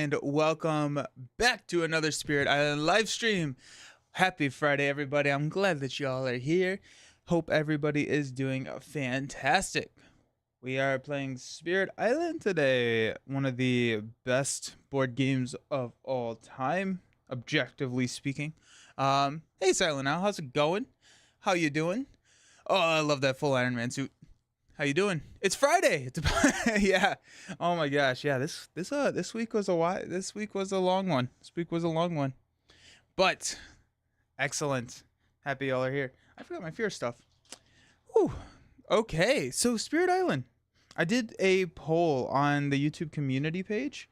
and welcome back to another Spirit Island live stream. Happy Friday, everybody. I'm glad that y'all are here. Hope everybody is doing fantastic. We are playing Spirit Island today, one of the best board games of all time, objectively speaking. Hey, Silent Owl, how's it going? How you doing? Oh, I love that full Iron Man suit. How you doing? It's Friday. It's yeah. Oh my gosh. Yeah. This week was this week was a long one. This week was a long one. But excellent. Happy y'all are here. I forgot my fear stuff. Whew. Okay. So Spirit Island. I did a poll on the YouTube community page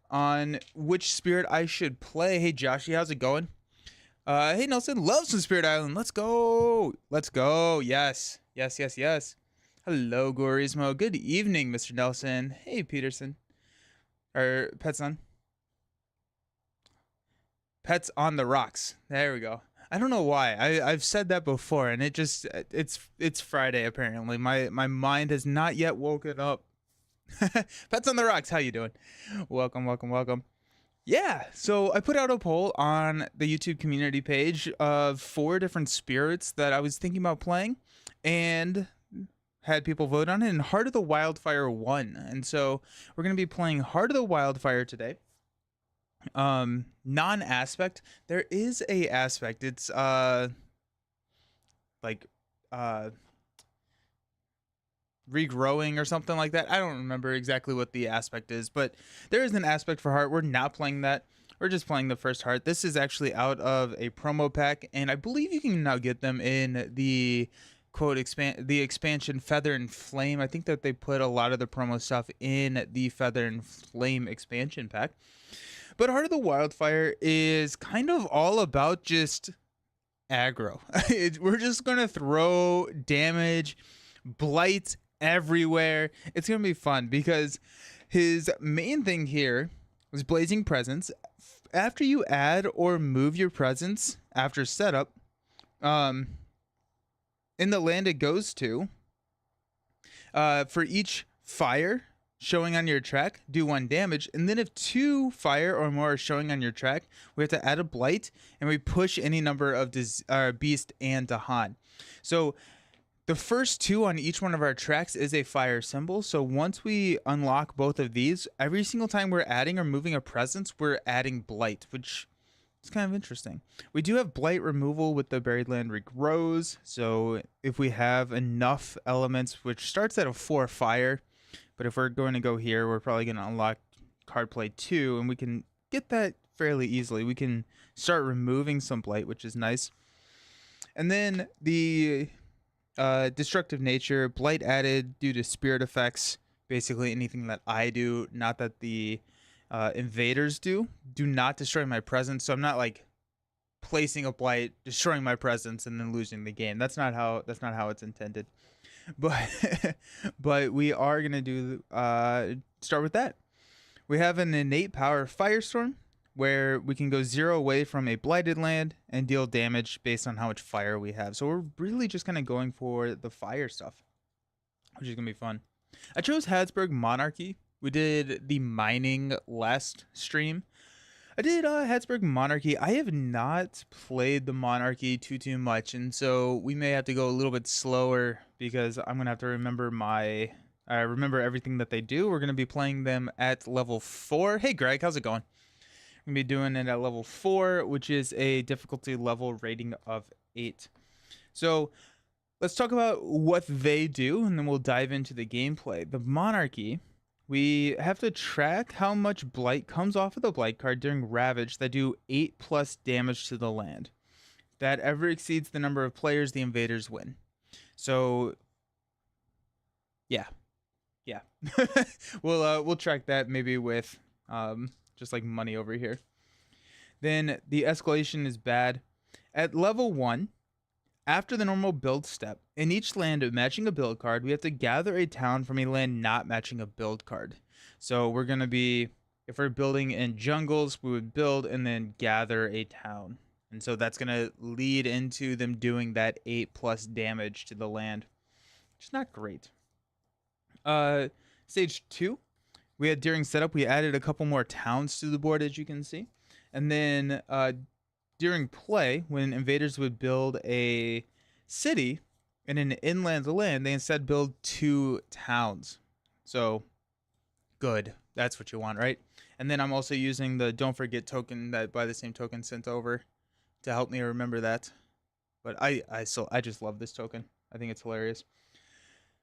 on which spirit I should play. Hey Joshy, how's it going? Hey Nelson, love some Spirit Island. Let's go. Let's go. Yes. Yes. Yes. Yes. Hello, Gorismo. Good evening, Mr. Nelson. Hey, Peterson. Or Petson. Pets on the rocks. There we go. I don't know why. I've said that before, and it's Friday apparently. My mind has not yet woken up. Pets on the rocks. How you doing? Welcome, welcome, welcome. Yeah, so I put out a poll on the YouTube community page of 4 different spirits that I was thinking about playing, and had people vote on it, and Heart of the Wildfire won. And so we're going to be playing Heart of the Wildfire today. Non-aspect. There is a aspect. It's like regrowing or something like that. I don't remember exactly what the aspect is, but there is an aspect for Heart. We're not playing that. We're just playing the first Heart. This is actually out of a promo pack, and I believe you can now get them in the the expansion Feather and Flame. I think that they put a lot of the promo stuff in the Feather and Flame expansion pack. But Heart of the Wildfire is kind of all about just aggro. We're just gonna throw damage, blight everywhere. It's gonna be fun because his main thing here was Blazing Presence. After you add or move your presence after setup, in the land it goes to, for each fire showing on your track, do 1 damage. And then if 2 fire or more are showing on your track, we have to add a blight, and we push any number of beast and Dahan. So the first 2 on each one of our tracks is a fire symbol. So once we unlock both of these, every single time we're adding or moving a presence, we're adding blight, which it's kind of interesting. We do have blight removal with the Buried Land Regrows. So if we have enough elements, which starts at a 4 fire, but if we're going to go here, we're probably going to unlock card play 2, and we can get that fairly easily. We can start removing some blight, which is nice. And then the destructive nature, blight added due to spirit effects. Basically anything that I do, not that the invaders do not destroy my presence. So I'm not like placing a blight, destroying my presence, and then losing the game. That's not how it's intended. But but we are gonna do start with that. We have an innate power Firestorm, where we can go 0 away from a blighted land and deal damage based on how much fire we have. So we're really just kind of going for the fire stuff, which is gonna be fun. I chose Habsburg Monarchy. We did the mining last stream. I did Habsburg Monarchy. I have not played the Monarchy too much, and so we may have to go a little bit slower because I'm gonna have to remember remember everything that they do. We're gonna be playing them at level 4. Hey Greg, how's it going? We're gonna be doing it at level 4, which is a difficulty level rating of 8. So let's talk about what they do, and then we'll dive into the gameplay. The Monarchy. We have to track how much blight comes off of the blight card during Ravage that do 8+ damage to the land. If that ever exceeds the number of players, the invaders win. So, yeah. We'll track that maybe with just like money over here. Then the escalation is bad. At level 1, after the normal build step, in each land matching a build card, we have to gather a town from a land not matching a build card. So we're going to be, if we're building in jungles, we would build and then gather a town. And so that's going to lead into them doing that 8+ damage to the land, which is not great. Stage 2, we had during setup, we added a couple more towns to the board, as you can see. And then during play, when invaders would build a city in an inland land, they instead build 2 towns. So good. That's what you want, right? And then I'm also using the don't forget token that by the same token sent over to help me remember that. But I just love this token. I think it's hilarious.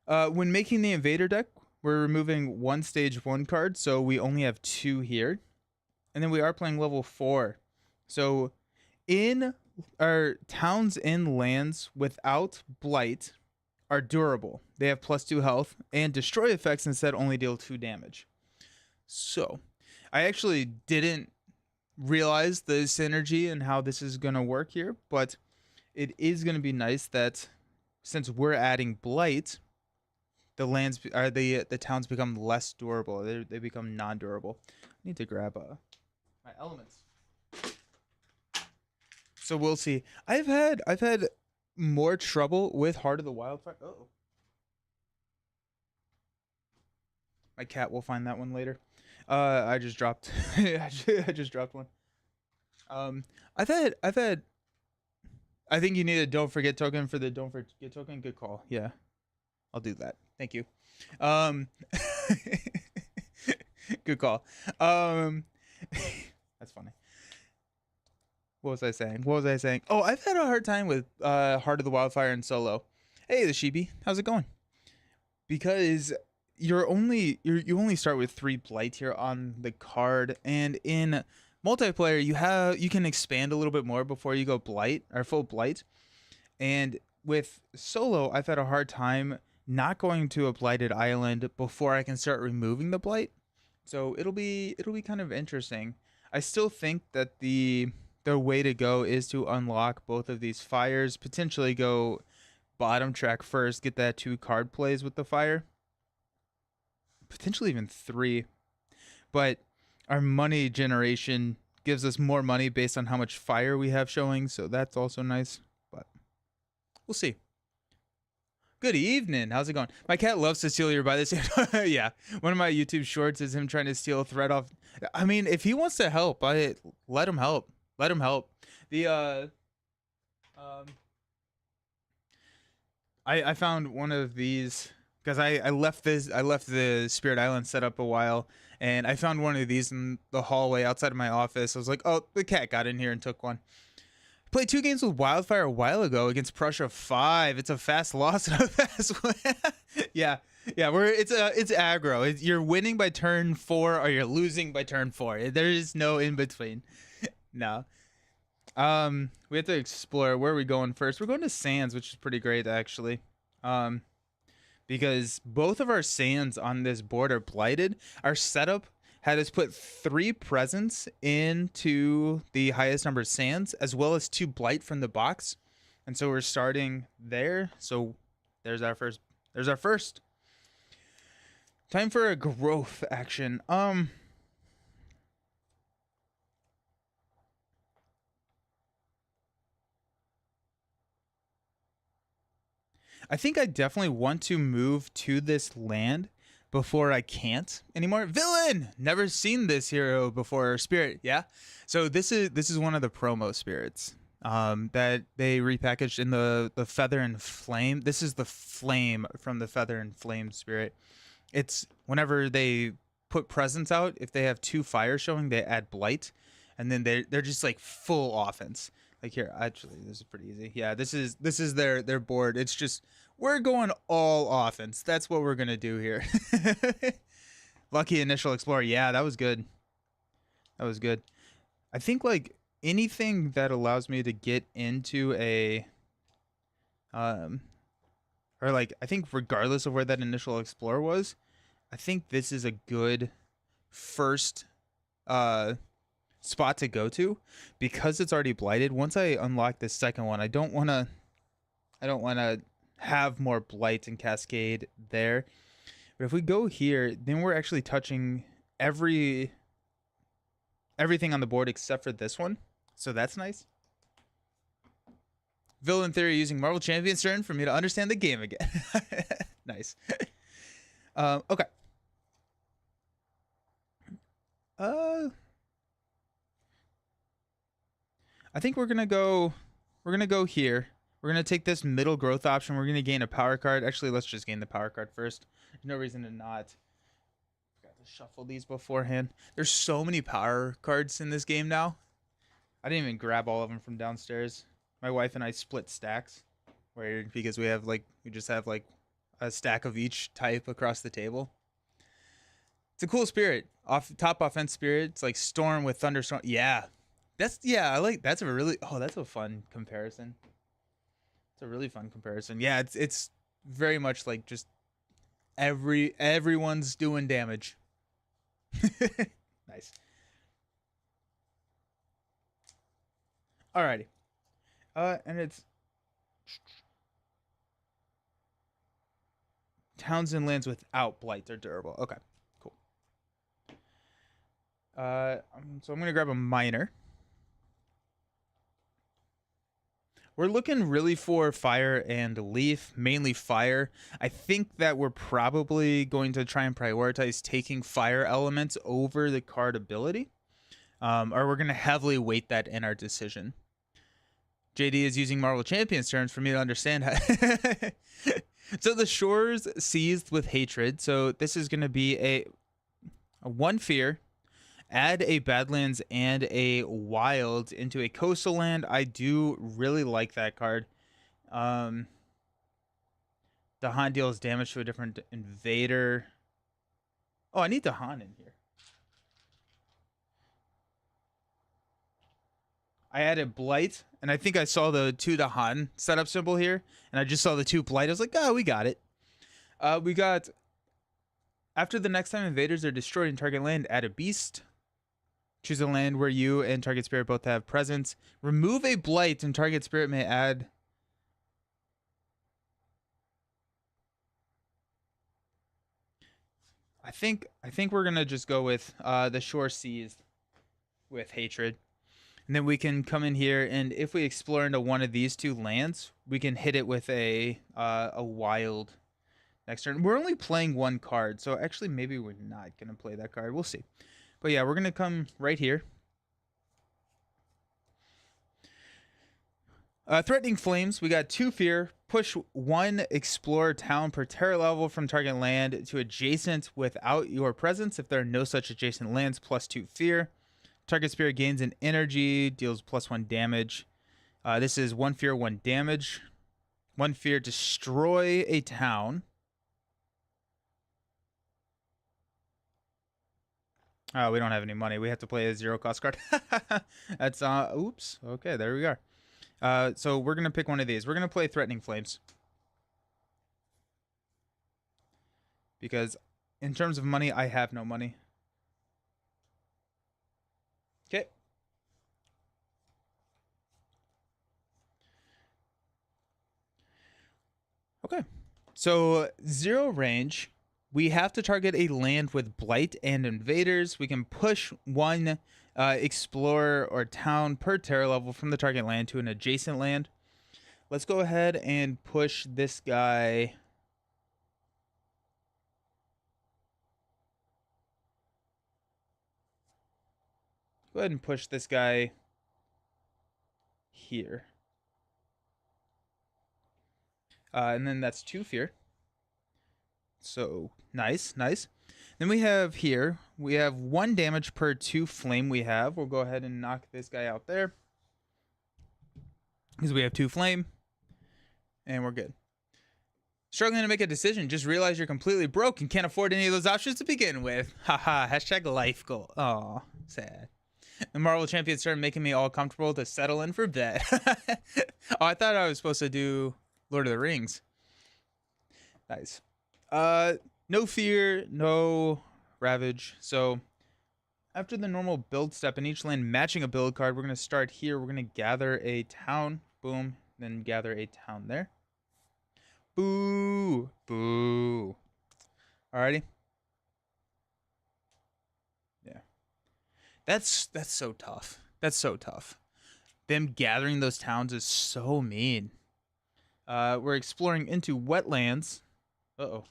When making the invader deck, we're removing 1 stage 1 card, so we only have 2 here. And then we are playing level 4. So in our towns and lands without blight are durable. They have +2 health, and destroy effects instead only deal 2 damage. So I actually didn't realize the synergy and how this is going to work here, but it is going to be nice that since we're adding blight, the lands are the towns become less durable. They become non-durable. I need to grab my elements. So we'll see. I've had more trouble with Heart of the Wildfire. Oh, my cat will find that one later. I just dropped. I just dropped one. I've had. I think you need a don't forget token for the don't forget token. Good call. Yeah, I'll do that. Thank you. Good call. That's funny. What was I saying? Oh, I've had a hard time with Heart of the Wildfire and solo. Hey, the Sheepy, how's it going? Because you only start with 3 blight here on the card, and in multiplayer you can expand a little bit more before you go blight or full blight. And with solo, I've had a hard time not going to a blighted island before I can start removing the blight. So it'll be kind of interesting. I still think that the way to go is to unlock both of these fires, potentially go bottom track first, get that 2 card plays with the fire, potentially even 3. But our money generation gives us more money based on how much fire we have showing, so that's also nice. But we'll see. Good evening. How's it going? My cat loves to steal your by this. Yeah, one of my YouTube shorts is him trying to steal a thread off. I mean, if he wants to help, let him help. Let him help. I found one of these because I left the Spirit Island set up a while, and I found one of these in the hallway outside of my office. I was like, oh, the cat got in here and took one. Played 2 games with Wildfire a while ago against Prussia 5. It's a fast loss and a fast win. Yeah. It's aggro. You're winning by turn 4 or you're losing by turn 4. There is no in between. No. We have to explore. Where are we going first? We're going to Sands, which is pretty great actually. Because both of our sands on this board are blighted. Our setup had us put 3 presents into the highest number of sands, as well as 2 blight from the box. And so we're starting there. So there's our first. Time for a growth action. I think I definitely want to move to this land before I can't anymore. Villain! Never seen this hero before. Spirit, yeah? So this is one of the promo spirits that they repackaged in the Feather and Flame. This is the flame from the Feather and Flame spirit. It's whenever they put presents out, if they have 2 fire showing, they add blight, and then they're just like full offense. Like here, actually, this is pretty easy. Yeah, this is their board. It's just we're going all offense. That's what we're gonna do here. Lucky Initial Explorer. Yeah, that was good. That was good. I think like anything that allows me to get into a or like I think regardless of where that Initial Explorer was, I think this is a good first spot to go to because it's already blighted. Once I unlock this second one, I don't want to have more blight and cascade there. But if we go here, then we're actually touching everything on the board except for this one. So that's nice. Villain Theory using Marvel Champions turn for me to understand the game again. Nice. Okay. I think we're gonna go here. We're gonna take this middle growth option. We're gonna gain a power card. Actually, let's just gain the power card first. There's no reason to not. Got to shuffle these beforehand. There's so many power cards in this game now. I didn't even grab all of them from downstairs. My wife and I split stacks, where because we just have like a stack of each type across the table. It's a cool spirit. Top offense spirit. It's like Storm with Thunderstorm. Yeah. That's that's a fun comparison. It's a really fun comparison. Yeah, it's very much like just everyone's doing damage. Nice. Alrighty. And it's towns and lands without blight are durable. Okay, cool. So I'm gonna grab a miner. We're looking really for fire and leaf, mainly fire. I think that we're probably going to try and prioritize taking fire elements over the card ability. Or we're going to heavily weight that in our decision. JD is using Marvel Champions terms for me to understand how. So the shores seized with hatred. So this is going to be a 1 fear. Add a Badlands and a Wild into a coastal land. I do really like that card. Dahan deals damage to a different invader. Oh, I need Dahan in here. I added Blight, and I think I saw the 2 Dahan setup symbol here, and I just saw the 2 Blight. I was like, oh, we got it. We got, after the next time invaders are destroyed in target land, add a beast. Choose a land where you and target spirit both have presence. Remove a blight, and target spirit may add. I think we're gonna just go with the shore seized with hatred, and then we can come in here, and if we explore into one of these 2 lands, we can hit it with a wild next turn. We're only playing 1 card, so actually maybe we're not gonna play that card. We'll see. But yeah, we're going to come right here. Threatening Flames. We got 2 fear. Push 1 explore town per terror level from target land to adjacent without your presence. If there are no such adjacent lands, plus 2 fear. Target spirit gains an energy, deals plus 1 damage. This is 1 fear, 1 damage. 1 fear, destroy a town. Oh, we don't have any money. We have to play a 0 cost card. That's oops. Okay, there we are. So we're gonna pick one of these. We're gonna play Threatening Flames, because in terms of money, I have no money. Okay. Okay. So 0 range. We have to target a land with blight and invaders. We can push 1 explorer or town per terror level from the target land to an adjacent land. Let's go ahead and push this guy. Go ahead and push this guy here. And then that's 2 fear. So nice. Then we have here, we have 1 damage per 2 flame we have. We'll go ahead and knock this guy out there, because we have 2 flame, and we're good. Struggling to make a decision. Just realize you're completely broke and can't afford any of those options to begin with. Haha, hashtag life goal. Aw, sad. The Marvel Champions started making me all comfortable to settle in for bed. Oh, I thought I was supposed to do Lord of the Rings. Nice. No fear, no ravage. So after the normal build step in each land matching a build card, we're going to start here. We're going to gather a town. Boom. Then gather a town there. Boo. Boo. Alrighty. Yeah. That's so tough. That's so tough. Them gathering those towns is so mean. We're exploring into wetlands. Uh-oh.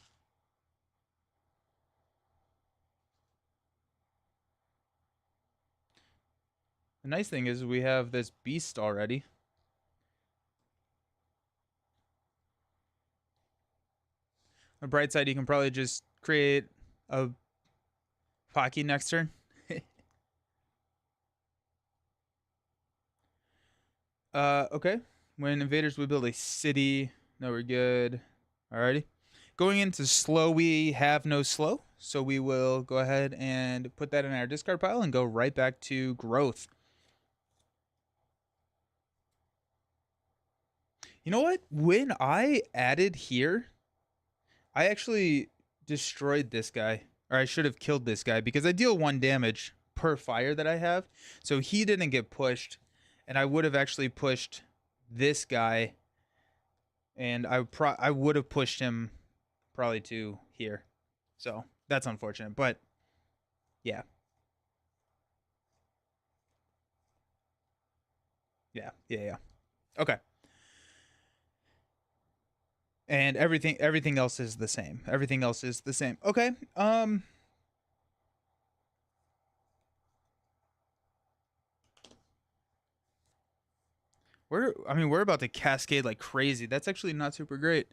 The nice thing is we have this beast already. On the bright side, you can probably just create a Pocky next turn. Okay. When invaders would build a city. No, we're good. Alrighty. Going into slow, we have no slow. So we will go ahead and put that in our discard pile and go right back to growth. You know what? When I added here, I actually destroyed this guy. Or I should have killed this guy because I deal 1 damage per fire that I have. So he didn't get pushed. And I would have actually pushed this guy. And I would have pushed him probably to here. So that's unfortunate. But yeah. Yeah. Okay. And everything else is the same. Everything else is the same. Okay. We're about to cascade like crazy. That's actually not super great.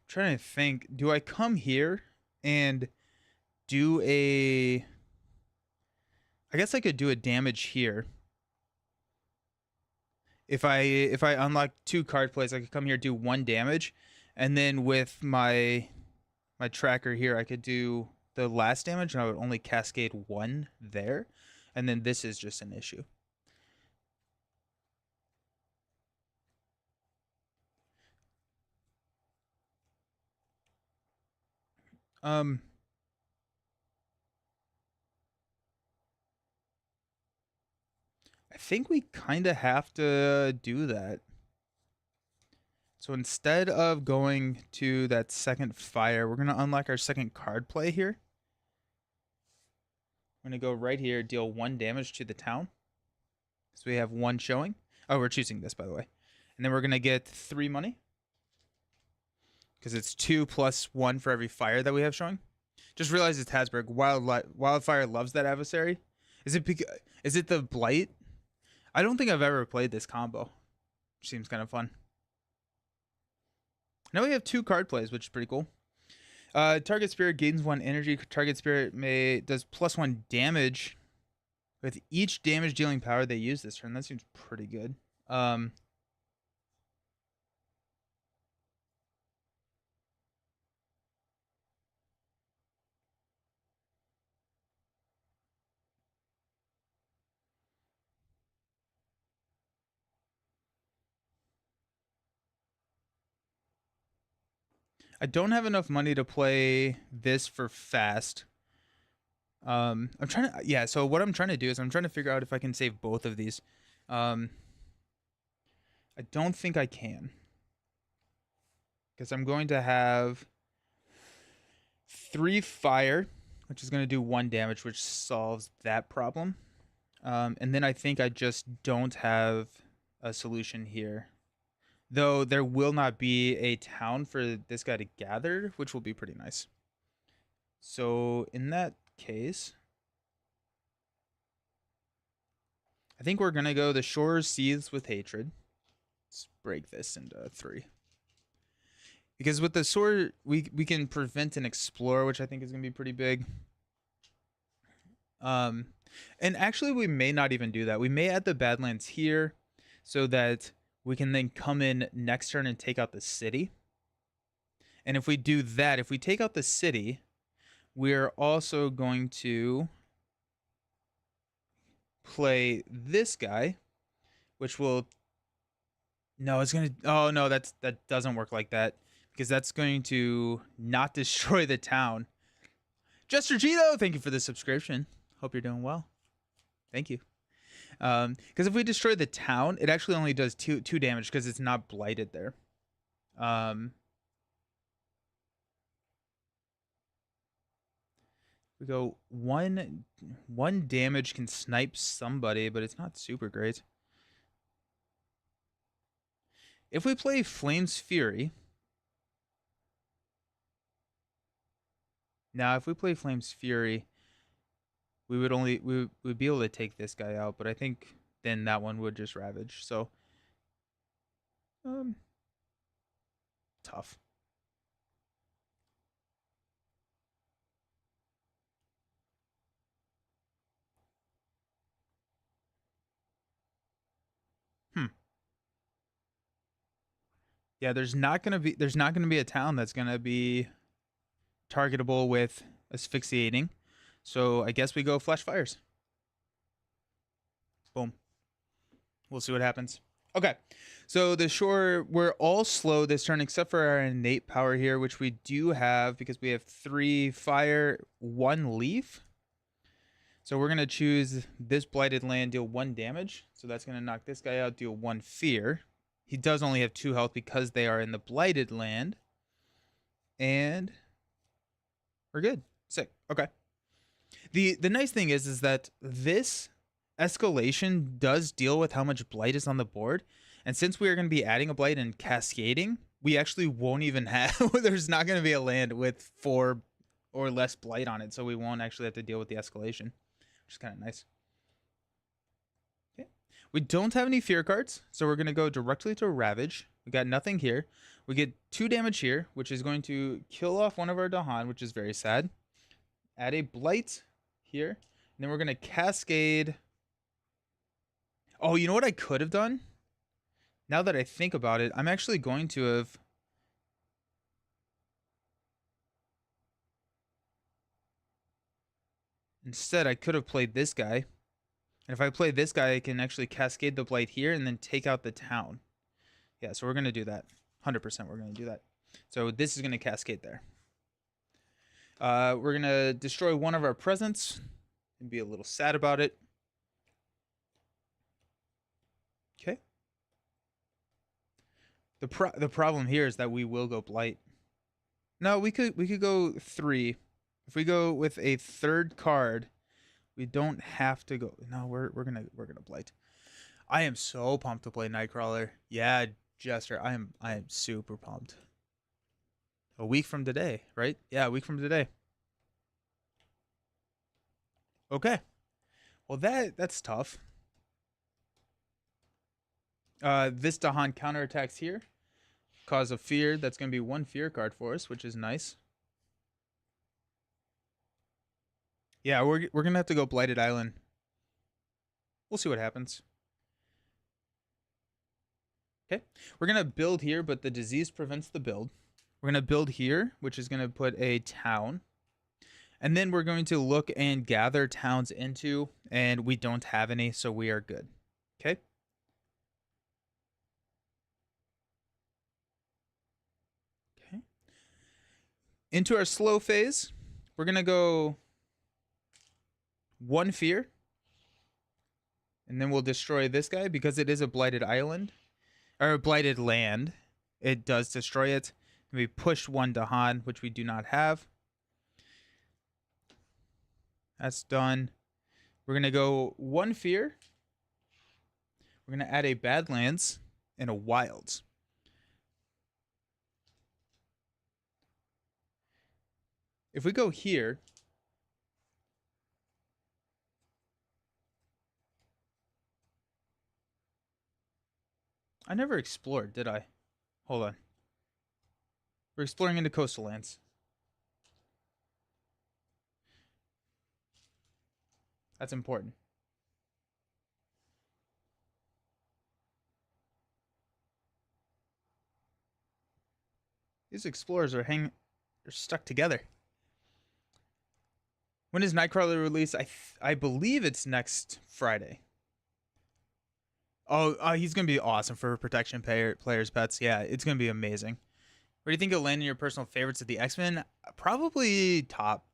Trying to think, do I come here and do a I guess I could do a damage here. If I unlock 2 card plays, I could come here, do 1 damage, and then with my tracker here, I could do the last damage, and I would only cascade 1 there, and then this is just an issue. I think we kind of have to do that. So instead of going to that second fire, we're going to unlock our second card play here. We're going to go right here, deal 1 damage to the town. So we have 1 showing. Oh, we're choosing this, by the way. And then we're going to get 3 money. Because it's 2 plus 1 for every fire that we have showing. Just realize it's Hasbro. Wildfire loves that adversary. Is it the Blight? I don't think I've ever played this combo. Which seems kind of fun. Now we have 2 card plays, which is pretty cool. Target spirit gains 1 energy. Target spirit does plus 1 damage with each damage dealing power they use this turn. That seems pretty good. I don't have enough money to play this for fast. I'm trying to, yeah, so what I'm trying to do is I'm trying to figure out if I can save both of these. I don't think I can. Because I'm going to have 3 fire, which is going to do 1 damage, which solves that problem. And then I think I just don't have a solution here. Though there will not be a town for this guy to gather, which will be pretty nice. So in that case, I think we're going to go the shore seethes with hatred. Let's break this into 3. Because with the sword, we can prevent and explore, which I think is going to be pretty big. And actually, we may not even do that. We may add the Badlands here so that we can then come in next turn and take out the city. And if we do that, if we take out the city, we're also going to play this guy, which will... No, it's going to... Oh, no, that doesn't work like that. Because that's going to not destroy the town. Jester Gito, thank you for the subscription. Hope you're doing well. Thank you. Because if we destroy the town, it actually only does 2 damage because it's not blighted there. We go one damage can snipe somebody, but it's not super great. If we play Flame's Fury, now if we play Flame's Fury, we would be able to take this guy out, but I think then that one would just Ravage. So, tough. Yeah, there's not gonna be a town that's gonna be targetable with asphyxiating. So I guess we go Flash Fires. Boom. We'll see what happens. Okay. So the Shore, we're all slow this turn except for our innate power here, which we do have because we have 3 fire, 1 leaf. So we're gonna choose this Blighted Land, deal 1 damage. So that's gonna knock this guy out, deal 1 fear. He does only have 2 health because they are in the Blighted Land. And we're good. Sick. Okay. The nice thing is that this escalation does deal with how much blight is on the board. And since we are going to be adding a blight and cascading, we actually won't even have there's not going to be a land with 4 or less blight on it, so we won't actually have to deal with the escalation, which is kind of nice. Okay. We don't have any fear cards, so we're going to go directly to Ravage. We got nothing here. We get 2 damage here, which is going to kill off one of our Dahan, which is very sad. Add a blight here, and then we're going to cascade. Oh, you know what I could have done? Now that I think about it, I'm actually going to have... Instead, I could have played this guy. And if I play this guy, I can actually cascade the blight here and then take out the town. Yeah, so we're going to do that. 100% we're going to do that. So this is going to cascade there. We're going to destroy one of our presents and be a little sad about it. Okay. The problem here is that we will go blight. No, we could go 3. If we go with a 3rd card, we don't have to go. No, we're gonna blight. I am so pumped to play Nightcrawler. Yeah, Jester, I am super pumped. A week from today, right? Yeah, a week from today. Okay. Well, that's tough. This Dahan counterattacks here. Cause of fear. That's going to be 1 fear card for us, which is nice. Yeah, we're going to have to go Blighted Island. We'll see what happens. Okay. We're going to build here, but the disease prevents the build. We're going to build here, which is going to put a town. And then we're going to look and gather towns into, and we don't have any, so we are good. Okay. Okay. Into our slow phase, we're going to go 1 fear. And then we'll destroy this guy because it is a blighted island. Or a blighted land. It does destroy it. And we push 1 Dahan, which we do not have. That's done. We're going to go 1 fear. We're going to add a Badlands and a Wilds. If we go here, I never explored, did I? Hold on. We're exploring into coastal lands. That's important. These explorers are stuck together. When is Nightcrawler released? I believe it's next Friday. Oh, he's gonna be awesome for protection players pets. Yeah, it's gonna be amazing. Where do you think you'll land in your personal favorites of the X-Men? Probably top.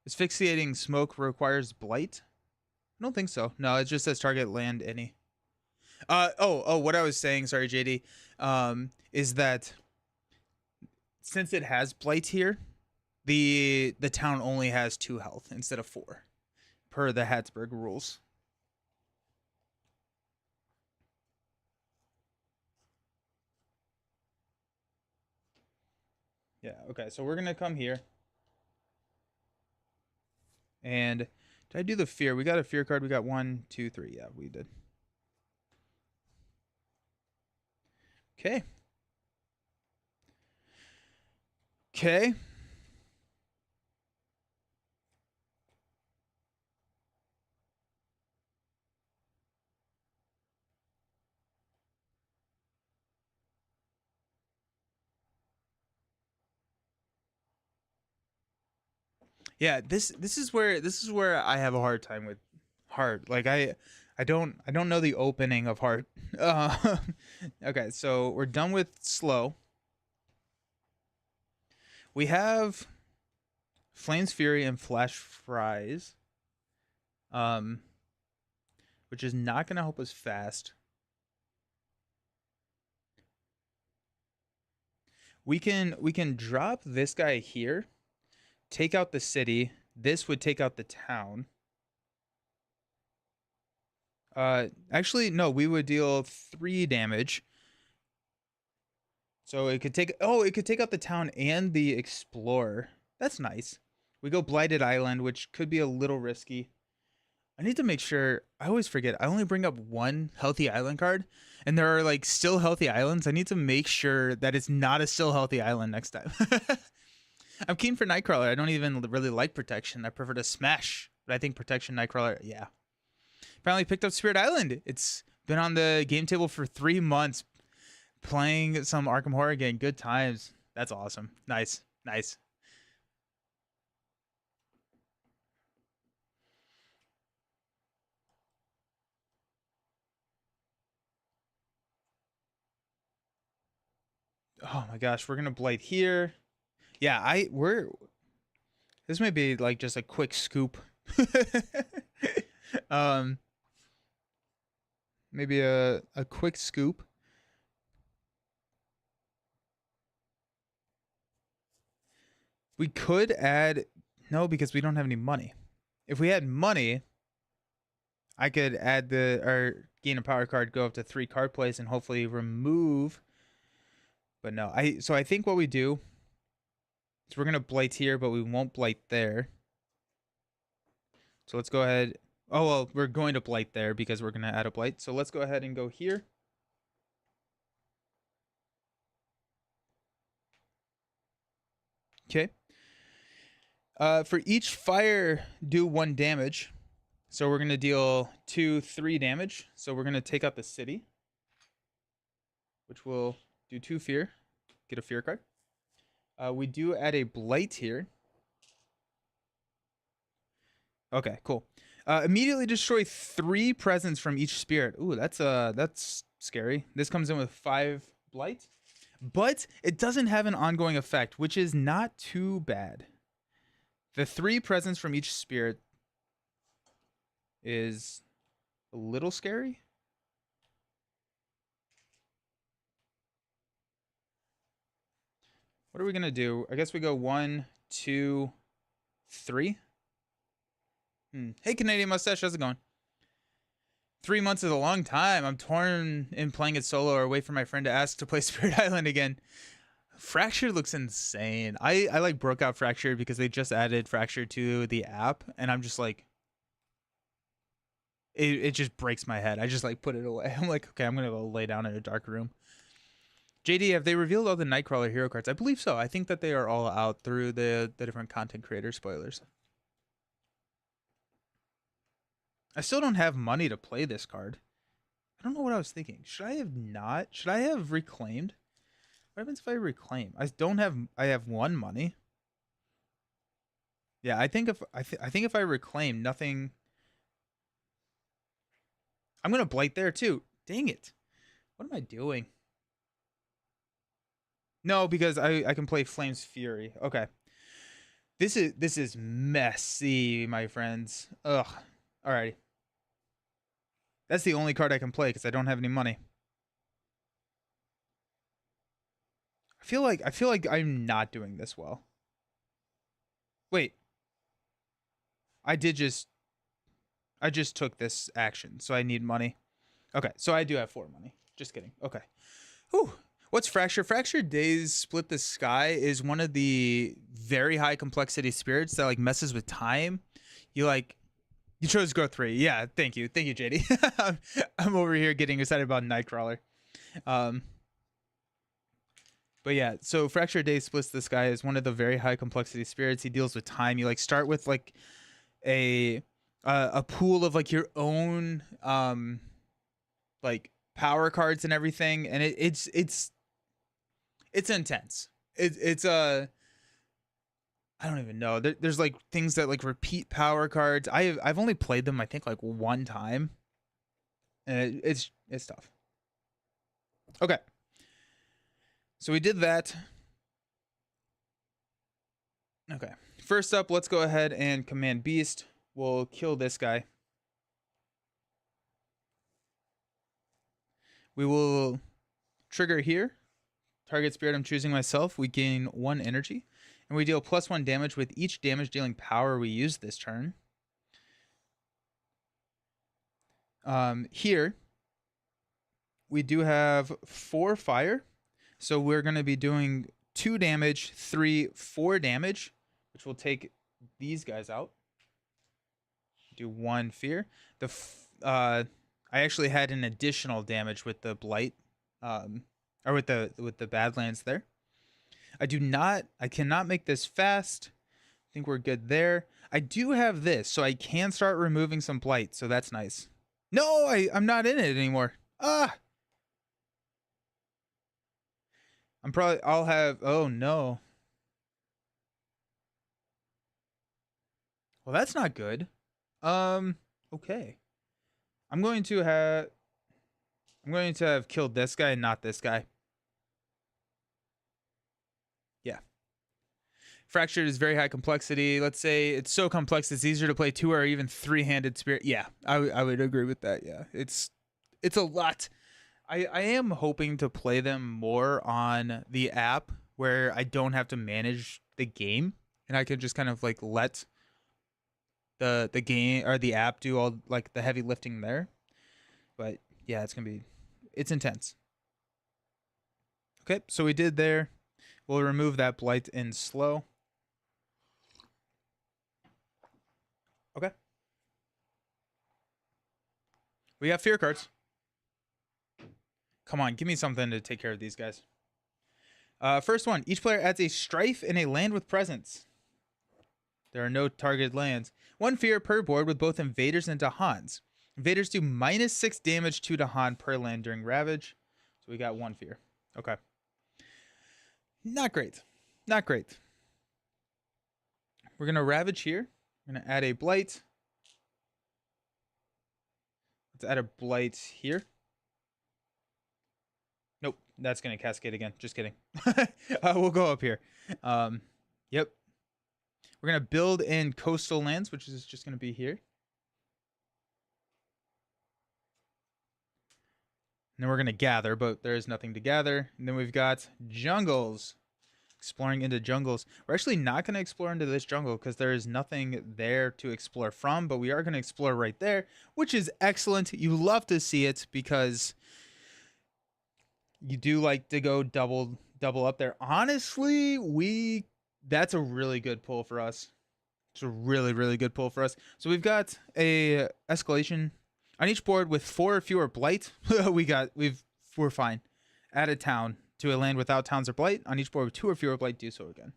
Asphyxiating smoke requires blight? I don't think so. No, it just says target land any. What I was saying, sorry, JD, is that since it has blight here, the town only has 2 health instead of 4, per the Habsburg rules. Yeah, okay, so we're gonna come here. And did I do the fear? We got a fear card. We got 1, 2, 3. Yeah, we did. Okay. Okay. Yeah, this is where I have a hard time with heart. Like I don't know the opening of heart. Okay, so we're done with slow. We have Flames Fury and Flash Fries. Um which is not going to help us fast. We can drop this guy here, take out the city. This would take out the town. Actually, no, we would deal 3 damage. So it could take. Oh, it could take out the town and the explorer. That's nice. We go Blighted Island, which could be a little risky. I need to make sure. I always forget. I only bring up 1 healthy island card, and there are like still healthy islands. I need to make sure that it's not a still healthy island next time. I'm keen for Nightcrawler. I don't even really like protection. I prefer to smash, but I think protection Nightcrawler. Yeah. Finally picked up Spirit Island. It's been on the game table for 3 months, playing some Arkham Horror again. Good times. That's awesome. Nice. Nice. Oh my gosh, we're gonna blight here. Yeah, we're this may be like just a quick scoop. um Maybe a quick scoop. We could add no, because we don't have any money. If we had money, I could add our gain a power card, go up to 3 card plays, and hopefully remove. But no, I think what we do is we're gonna blight here, but we won't blight there. So let's go ahead. Oh well, we're going to blight there because we're gonna add a blight. So let's go ahead and go here. Okay. For each fire, do 1 damage. So we're gonna deal 2, 3 damage. So we're gonna take out the city, which will do 2 fear. Get a fear card. We do add a blight here. Okay, cool. Immediately destroy 3 presents from each spirit. Ooh, that's scary. This comes in with 5 blight, but it doesn't have an ongoing effect, which is not too bad. The 3 presents from each spirit is a little scary. What are we gonna do? I guess we go 1, 2, 3. Hey, Canadian Mustache, how's it going? 3 months is a long time. I'm torn in playing it solo or wait for my friend to ask to play Spirit Island again. Fractured looks insane. I like broke out Fractured because they just added Fractured to the app, and I'm just like, it just breaks my head. I just like put it away. I'm like, okay, I'm gonna go lay down in a dark room. JD, have they revealed all the Nightcrawler hero cards? I believe so. I think that they are all out through the different content creator spoilers. I still don't have money to play this card. I don't know what I was thinking. Should I have not? Should I have reclaimed? What happens if I reclaim? I don't have. I have 1 money. Yeah, I think if I reclaim, nothing. I'm gonna blight there too. Dang it! What am I doing? No, because I can play Flames Fury. Okay. This is messy, my friends. Ugh. Alrighty. That's the only card I can play because I don't have any money. I feel like I'm not doing this well. Wait. I did just I just took this action, so I need money. Okay, so I do have 4 money. Just kidding. Okay. Whew. What's Fracture? Fracture Days Split the Sky is one of the very high complexity spirits that like messes with time. You chose Growth 3. Yeah, thank you, JD. I'm over here getting excited about Nightcrawler. But yeah, so Fracture Days Splits the Sky is one of the very high complexity spirits. He deals with time. You like start with like a pool of like your own like power cards and everything, and it's intense. It's I don't even know. There's like things that like repeat power cards. I've only played them I think like one time, and it's tough. Okay, so we did that. Okay, first up, let's go ahead and command Beast. We'll kill this guy. We will trigger here. Target spirit I'm choosing myself. We gain 1 energy. And we deal +1 damage with each damage dealing power we use this turn. Here, we do have 4 fire. So we're going to be doing 2 damage, 3, 4 damage, which will take these guys out. Do 1 fear. I actually had an additional damage with the blight, or with the Badlands there. I cannot make this fast. I think we're good there. I do have this, so I can start removing some blight, so that's nice. No, I'm not in it anymore. I'll have, oh no. Well, that's not good. Okay. I'm going to have killed this guy and not this guy. Yeah. Fractured is very high complexity. Let's say it's so complex it's easier to play 2 or even 3-handed spirit. Yeah, I would agree with that. Yeah, it's a lot. I am hoping to play them more on the app where I don't have to manage the game and I can just kind of like let the game or the app do all like the heavy lifting there. But yeah, it's intense. Okay, so we did there. We'll remove that blight in slow. Okay. We got fear cards. Come on, give me something to take care of these guys. First one, each player adds a strife in a land with presence. There are no targeted lands. 1 fear per board with both invaders and Dahans. Invaders do -6 damage to Dahan per land during Ravage. So we got 1 fear. Okay. Not great. Not great. We're going to Ravage here. We're going to add a Blight. Let's add a Blight here. Nope, that's going to Cascade again. Just kidding. We'll go up here. Yep. We're going to build in coastal lands, which is just going to be here. And then we're going to gather, but there is nothing to gather. And then we've got jungles. Exploring into jungles. We're actually not going to explore into this jungle because there is nothing there to explore from, but we are going to explore right there, which is excellent. You love to see it because you do like to go double up there. Honestly, that's a really good pull for us. It's a really, really good pull for us. So we've got a escalation on each board with 4 or fewer blight. We're fine. Add a town to a land without towns or blight. On each board with 2 or fewer blight, do so again.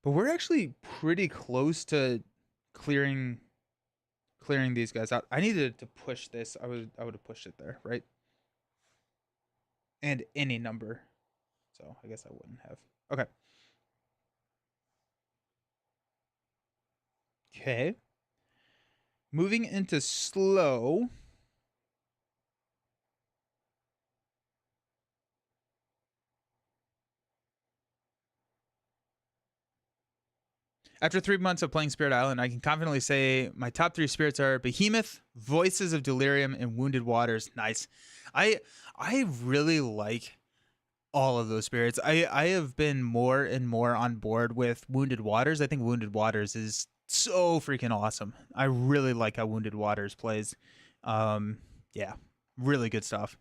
But we're actually pretty close to clearing these guys out. I needed to push this. I would have pushed it there, right? And any number. So I guess I wouldn't have. Okay. Okay. Moving into slow. After 3 months of playing Spirit Island, I can confidently say my top 3 spirits are Behemoth, Voices of Delirium, and Wounded Waters. Nice. I really like all of those spirits. I have been more and more on board with Wounded Waters. I think Wounded Waters is so freaking awesome. I really like how Wounded Waters plays. Yeah, really good stuff.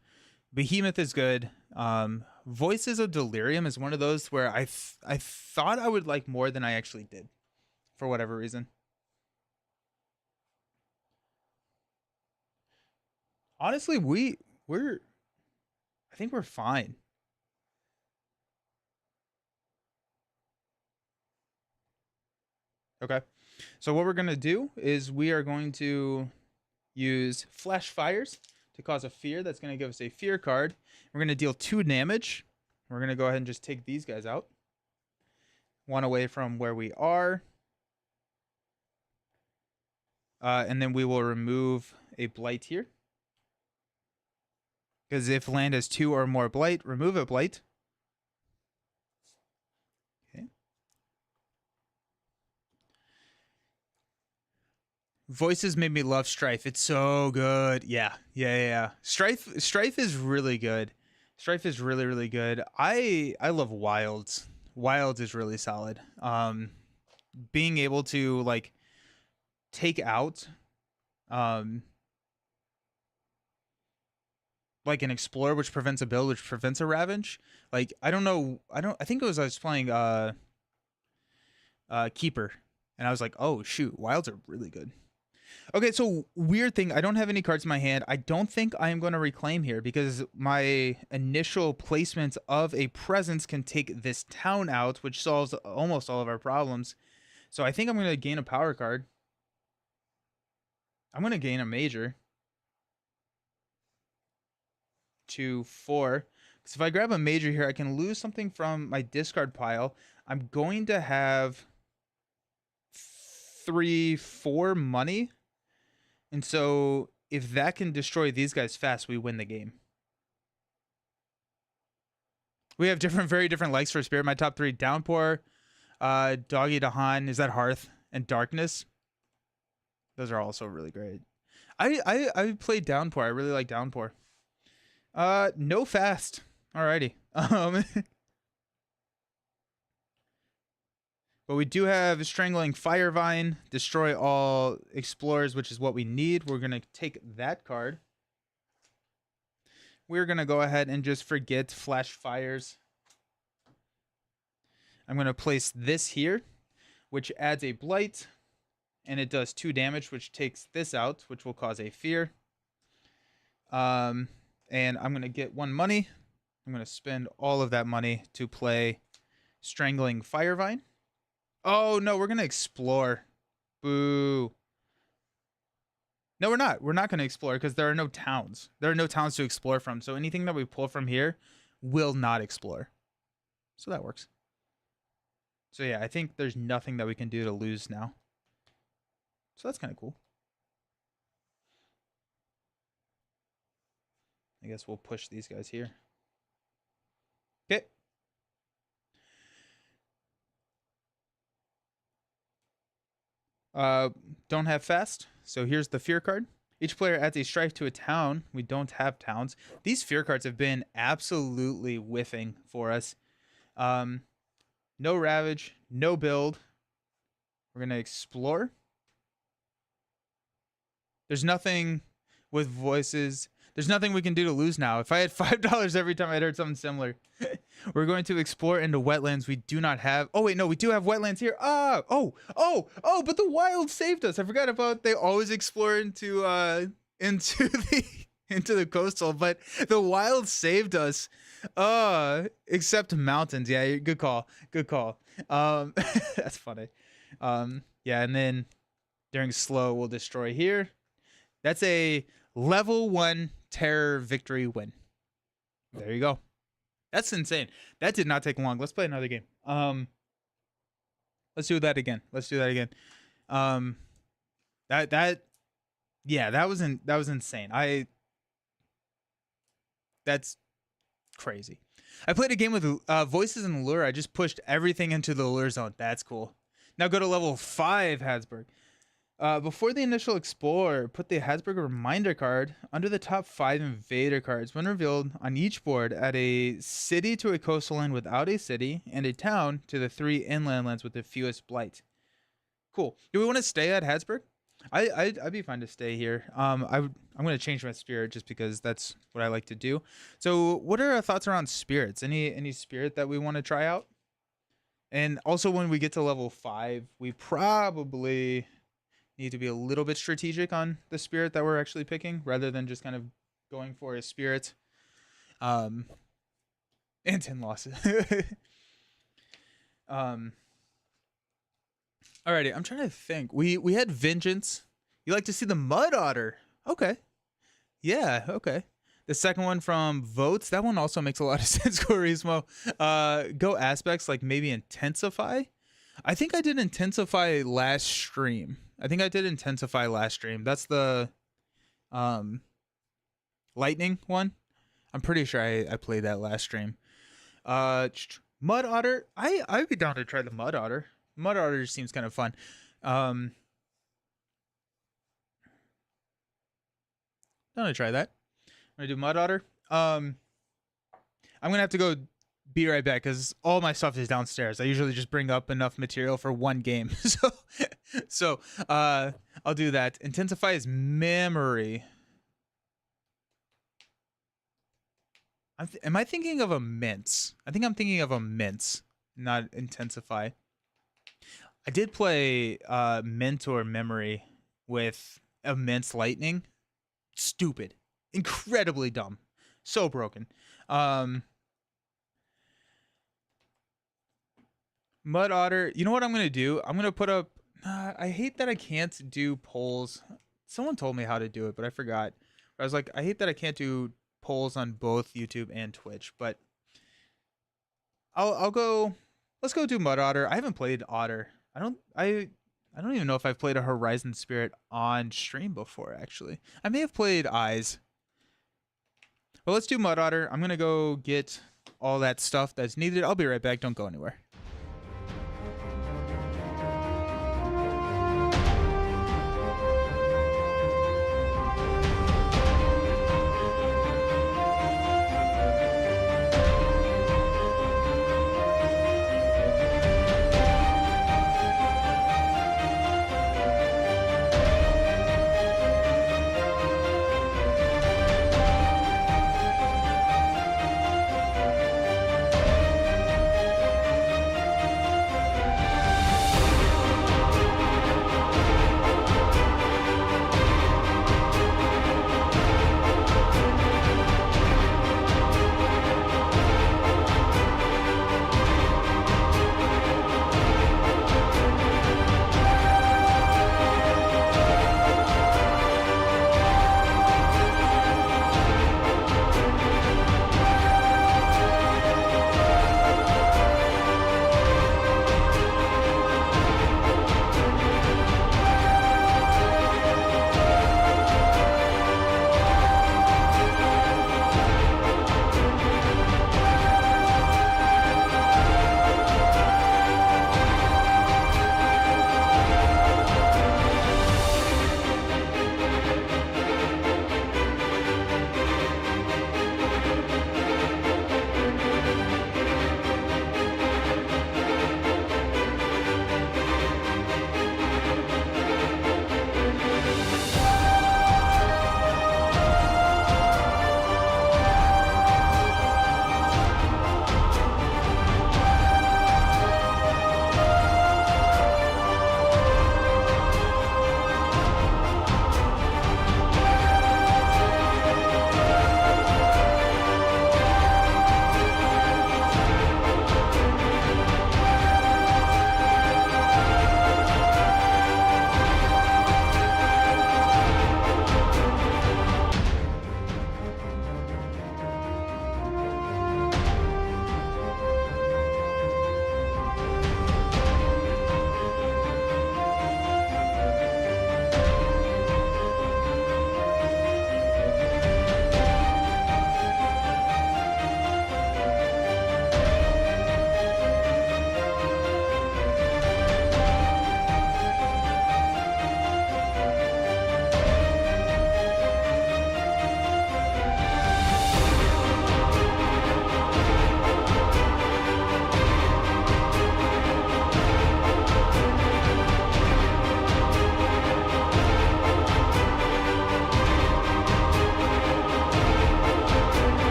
Behemoth is good. Voices of Delirium is one of those where I thought I would like more than I actually did, for whatever reason. Honestly, we're I think we're fine. Okay. So what we're gonna do is we are going to use Flash Fires to cause a fear. That's gonna give us a fear card. We're gonna deal 2 damage. We're gonna go ahead and just take these guys out. 1 away from where we are. And then we will remove a blight here. Because if land has 2 or more blight, remove a blight. Okay. Voices made me love Strife. It's so good. Yeah. Strife is really good. Strife is really, really good. I love Wilds. Wilds is really solid. Being able to like take out like an Explorer, which prevents a build, which prevents a Ravage. Like I think I was playing Keeper, and I was like, oh shoot, Wilds are really good. Okay, so weird thing, I don't have any cards in my hand. I don't think I am going to reclaim here because my initial placement of a presence can take this town out, which solves almost all of our problems. So I think I'm going to gain a power card. I'm going to gain a major. 2, 4. Because if I grab a major here, I can lose something from my discard pile. I'm going to have 3, 4 money. And so if that can destroy these guys fast, we win the game. We have very different likes for Spirit. My top 3, Downpour, Doggy Dahan, is that Hearth, and Darkness. Those are also really great. I played Downpour. I really like Downpour. No fast. Alrighty. But we do have Strangling Firevine, destroy all explorers, which is what we need. We're going to take that card. We're going to go ahead and just forget Flash Fires. I'm going to place this here, which adds a Blight, and it does 2 damage, which takes this out, which will cause a fear. And I'm going to get 1 money. I'm going to spend all of that money to play Strangling Firevine. Oh, no, we're going to explore. Boo. No, we're not. We're not going to explore because there are no towns. There are no towns to explore from. So anything that we pull from here will not explore. So that works. So yeah, I think there's nothing that we can do to lose now. So that's kind of cool. I guess we'll push these guys here. Okay. Don't have fast. So here's the fear card. Each player adds a strife to a town. We don't have towns. These fear cards have been absolutely whiffing for us. No Ravage, no build. We're going to explore. There's nothing with voices. There's nothing we can do to lose now. If I had $5 every time I'd heard something similar. We're going to explore into wetlands we do not have. Oh, wait, no, we do have wetlands here. But the wild saved us. I forgot about they always explore into the coastal, but the wild saved us. Except mountains. Yeah, good call. Good call. That's funny. Yeah, and then during slow, we'll destroy here. That's a level 1 terror victory win. There you go. That's insane. That did not take long. Let's play another game. Let's do that again. That was insane. That's crazy. I played a game with Voices in the Lure. I just pushed everything into the lure zone. That's cool. Now go to level 5, Habsburg. Before the initial Explorer, put the Habsburg Reminder card under the top 5 Invader cards. When revealed on each board, add a city to a coastal land without a city, and a town to the 3 inland lands with the fewest blight. Cool. Do we want to stay at Habsburg? I'd be fine to stay here. I'm gonna change my spirit just because that's what I like to do. So, what are our thoughts around spirits? Any spirit that we want to try out? And also, when we get to level 5, we probably need to be a little bit strategic on the spirit that we're actually picking, rather than just kind of going for a spirit. Um, and 10 losses. Alrighty, I'm trying to think. We had Vengeance. You like to see the Mud Otter? Okay. Yeah. Okay. The second one from Votes. That one also makes a lot of sense. Corismo. Go Aspects, like maybe Intensify. I think I did Intensify last stream. That's the Lightning one. I'm pretty sure I played that last stream. Mud Otter. I'd be down to try the Mud Otter. Mud Otter seems kind of fun. I'm gonna try that. I'm gonna do Mud Otter. I'm gonna have to go be right back because all my stuff is downstairs. I usually just bring up enough material for one game. So I'll do that. Intensify is memory. Am I thinking of Immense? I think I'm thinking of Immense, not Intensify. I did play Mentor Memory with Immense Lightning. Stupid. Incredibly dumb. So broken. Mud Otter. You know what I'm going to do? I'm going to put up... I hate that I can't do polls. Someone told me how to do it, but I forgot. I was like, I hate that I can't do polls on both YouTube and Twitch, but I'll go... Let's go do Mud Otter. I haven't played Otter. I don't even know if I've played a Horizon Spirit on stream before, actually. I may have played Eyes. But let's do Mud Otter. I'm going to go get all that stuff that's needed. I'll be right back. Don't go anywhere.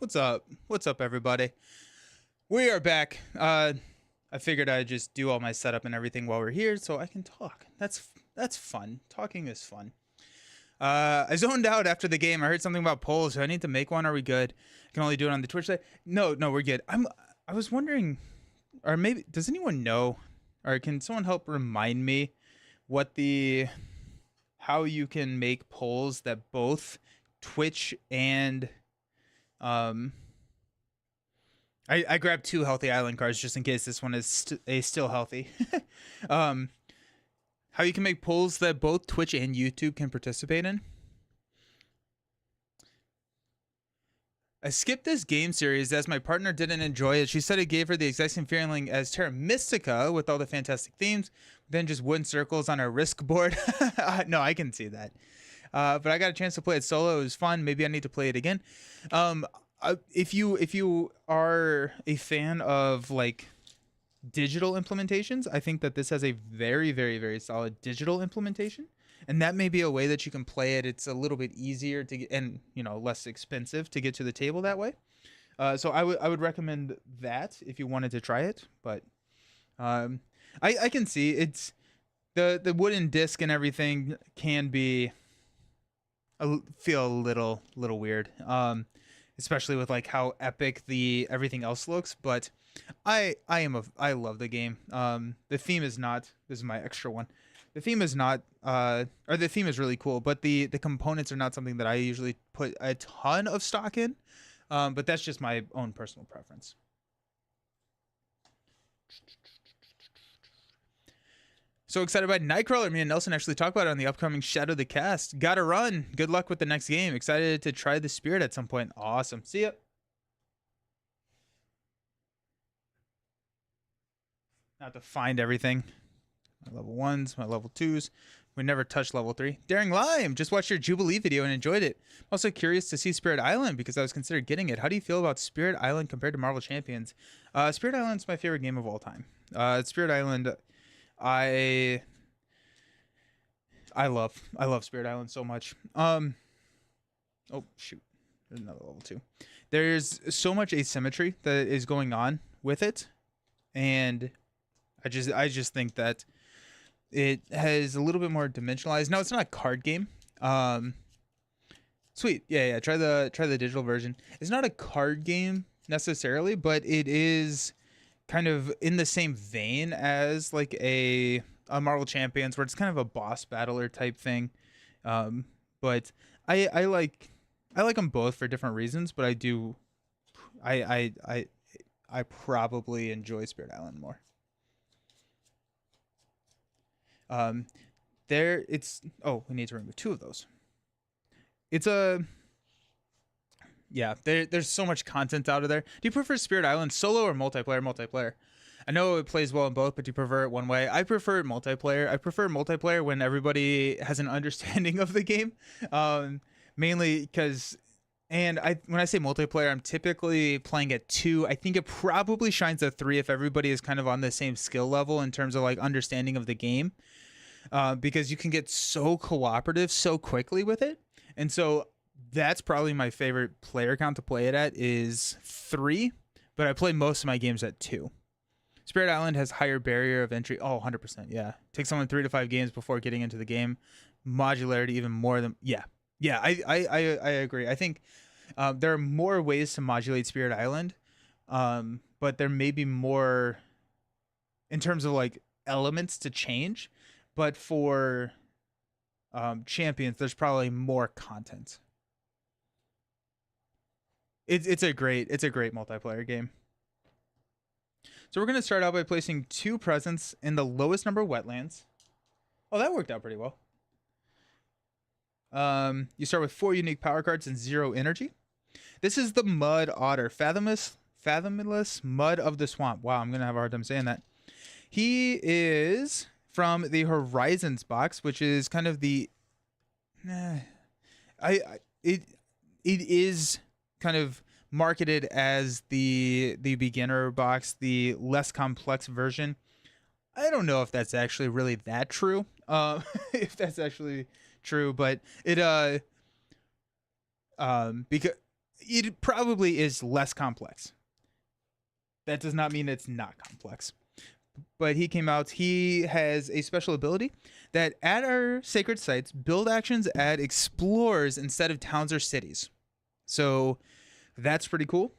What's up? What's up, everybody? We are back. I figured I'd just do all my setup and everything while we're here so I can talk. That's fun. Talking is fun. I zoned out after the game. I heard something about polls. Do I need to make one? Are we good? I can only do it on the Twitch side. No, we're good. I was wondering, or maybe does anyone know, or can someone help remind me how you can make polls that both Twitch and I grabbed 2 healthy island cards just in case this one is still healthy. How you can make polls that both Twitch and YouTube can participate in. I skipped this game series as my partner didn't enjoy it. She said it gave her the exact same feeling as Terra Mystica with all the fantastic themes, then just wooden circles on a risk board. No, I can see that. But I got a chance to play it solo. It was fun. Maybe I need to play it again. If you are a fan of like digital implementations, I think that this has a very, very, very solid digital implementation, and that may be a way that you can play it. It's a little bit easier to get, and less expensive to get to the table that way. So I would recommend that if you wanted to try it. But I can see it's the wooden disc and everything can feel a little weird. Especially with like how epic everything else looks, but I love the game. The theme is not, this is my extra one. The theme is not or the theme is really cool, but the components are not something that I usually put a ton of stock in. But that's just my own personal preference. So excited about Nightcrawler. Me and Nelson actually talk about it on the upcoming Shadow the Cast. Gotta run. Good luck with the next game. Excited to try the Spirit at some point. Awesome. See ya. I have to find everything. My level 1s, my level 2s. We never touched level 3. Daring Lime. Just watched your Jubilee video and enjoyed it. I'm also curious to see Spirit Island because I was considering getting it. How do you feel about Spirit Island compared to Marvel Champions? Spirit Island's my favorite game of all time. Spirit Island... I love Spirit Island so much. Oh shoot, there's another level 2. There's so much asymmetry that is going on with it, and I just think that it has a little bit more dimensionalized. No, it's not a card game. Sweet, yeah. Try the digital version. It's not a card game necessarily, but it is kind of in the same vein as like a Marvel Champions, where it's kind of a boss battler type thing. But I like them both for different reasons, but I probably enjoy Spirit Island more. We need to remove 2 of those. There's so much content out of there. Do you prefer Spirit Island solo or multiplayer? Multiplayer. I know it plays well in both, but do you prefer it one way? I prefer multiplayer. I prefer multiplayer when everybody has an understanding of the game. Mainly because, when I say multiplayer, I'm typically playing at 2. I think it probably shines at 3 if everybody is kind of on the same skill level in terms of like understanding of the game. Because you can get so cooperative so quickly with it. And so that's probably my favorite player count to play it at is 3, but I play most of my games at 2. Spirit Island has higher barrier of entry. Oh, 100%. Yeah. Takes someone 3 to 5 games before getting into the game. Modularity even more than, yeah. I agree. I think there are more ways to modulate Spirit Island, but there may be more in terms of like elements to change, but for Champions, there's probably more content. It's a great multiplayer game. So we're going to start out by placing 2 presents in the lowest number of wetlands. Oh, that worked out pretty well. You start with 4 unique power cards and 0 energy. This is the Mud Otter, Fathomless Mud of the Swamp. Wow, I'm going to have a hard time saying that. He is from the Horizons box, which is kind of the... It is kind of marketed as the beginner box, the less complex version. I don't know if that's actually really that true. If that's actually true, but it because it probably is less complex. That does not mean it's not complex. But he came out. He has a special ability that at our sacred sites, build actions add explorers instead of towns or cities. So that's pretty cool.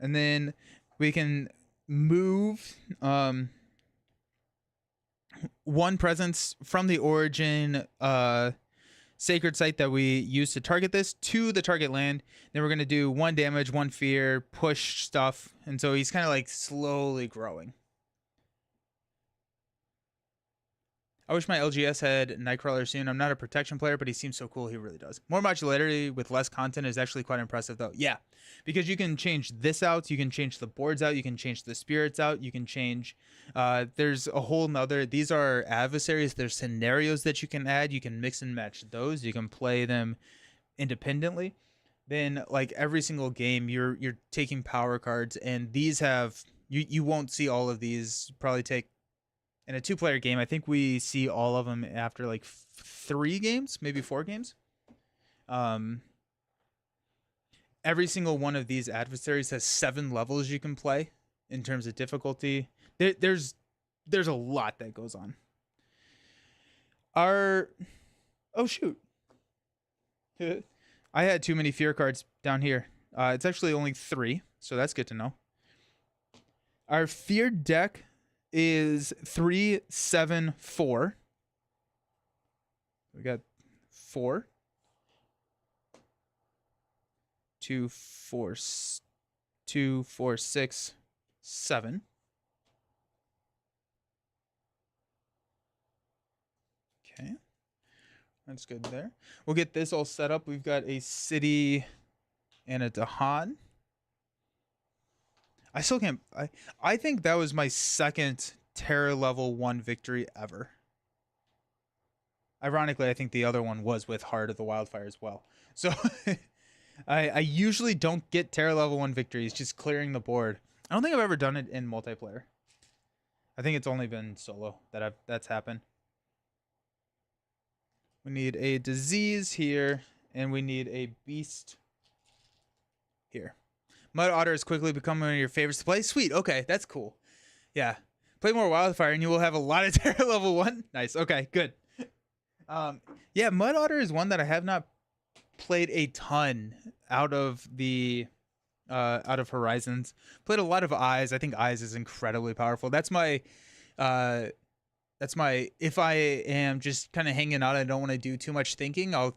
And then we can move one presence from the origin sacred site that we use to target this to the target land. Then we're going to do 1 damage, 1 fear, push stuff. And so he's kind of like slowly growing. I wish my LGS had Nightcrawler soon. I'm not a protection player, but he seems so cool. He really does. More modularity with less content is actually quite impressive, though. Yeah, because you can change this out. You can change the boards out. You can change the spirits out. You can change. There's a whole nother. These are adversaries. There's scenarios that you can add. You can mix and match those. You can play them independently. Then, like every single game, you're taking power cards, and these have you won't see all of these. Probably take. In a 2-player game, I think we see all of them after like 3 games, maybe 4 games. Every single one of these adversaries has 7 levels you can play in terms of difficulty. There's a lot that goes on. Oh shoot, I had too many fear cards down here. It's actually only 3, so that's good to know. Our fear deck is 3, 7, 4. We got 4, 2, 4, 2, 4, 6, 7. Okay, that's good there. We'll get this all set up. We've got a city and a Dahan. I still can't. I think that was my second Terror level 1 victory ever. Ironically, I think the other one was with Heart of the Wildfire as well. So I usually don't get Terror level 1 victories, just clearing the board. I don't think I've ever done it in multiplayer. I think it's only been solo that's happened. We need a disease here, and we need a beast here. Mud Otter has quickly become one of your favorites to play. Sweet. Okay, that's cool. Yeah. Play more Wildfire and you will have a lot of Terror level 1. Nice. Okay, good. Yeah, Mud Otter is one that I have not played a ton out of Horizons. Played a lot of Eyes. I think Eyes is incredibly powerful. That's my if I am just kind of hanging out, I don't want to do too much thinking, I'll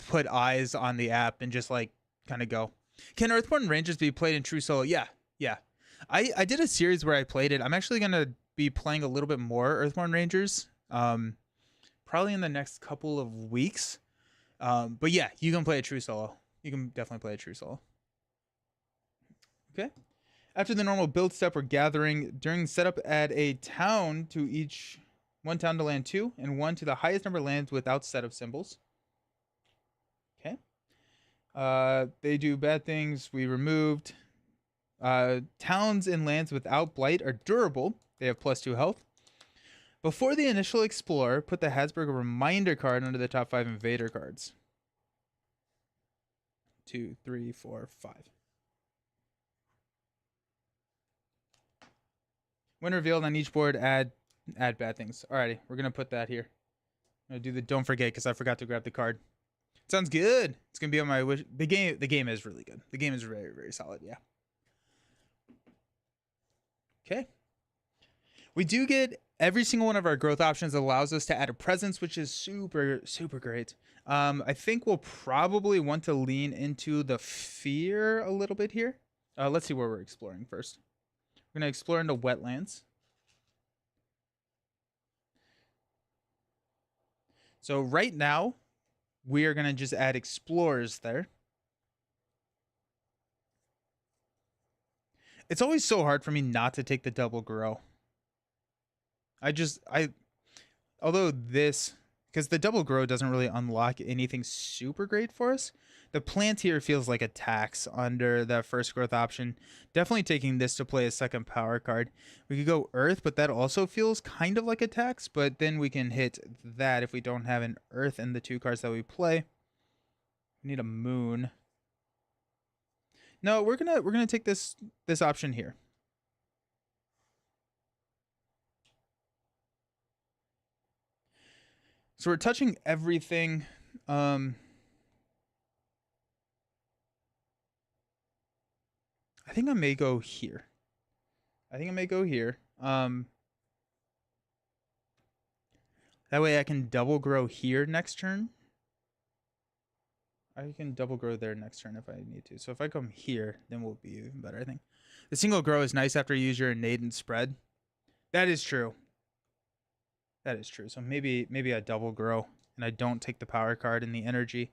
put Eyes on the app and just like kind of go. Can Earthborn Rangers be played in true solo? Yeah. I did a series where I played it. I'm actually going to be playing a little bit more Earthborn Rangers, probably in the next couple of weeks. But yeah, you can play a true solo. You can definitely play a true solo. Okay. After the normal build step, we're gathering. During setup, add a town to each. 1 town to land 2, and 1 to the highest number of lands without setup symbols. Okay. They do bad things. We removed. Towns and lands without blight are durable. They have +2 health. Before the initial explorer, put the Hasbro reminder card under the top 5 invader cards. 2, 3, 4, 5. When revealed on each board, add bad things. Alrighty, we're gonna put that here. I'm gonna do the don't forget because I forgot to grab the card. Sounds good. It's gonna be on my wish. The game is really good. The game is very, very solid. Yeah. Okay. We do get every single one of our growth options allows us to add a presence, which is super, super great. I think we'll probably want to lean into the fear a little bit here. Let's see where we're exploring first. We're gonna explore into wetlands. So right now, we are gonna just add explorers there. It's always so hard for me not to take the double grow. Although this, because the double grow doesn't really unlock anything super great for us. The plant here feels like a tax under that first growth option. Definitely taking this to play a second power card. We could go earth, but that also feels kind of like a tax, but then we can hit that if we don't have an earth in the 2 cards that we play. We need a moon. No, we're gonna take this option here. So we're touching everything. I think I may go here. That way I can double grow here next turn. I can double grow there next turn if I need to. So if I come here, then we'll be even better, I think. The single grow is nice after you use your innate and spread. That is true. So maybe I double grow and I don't take the power card and the energy.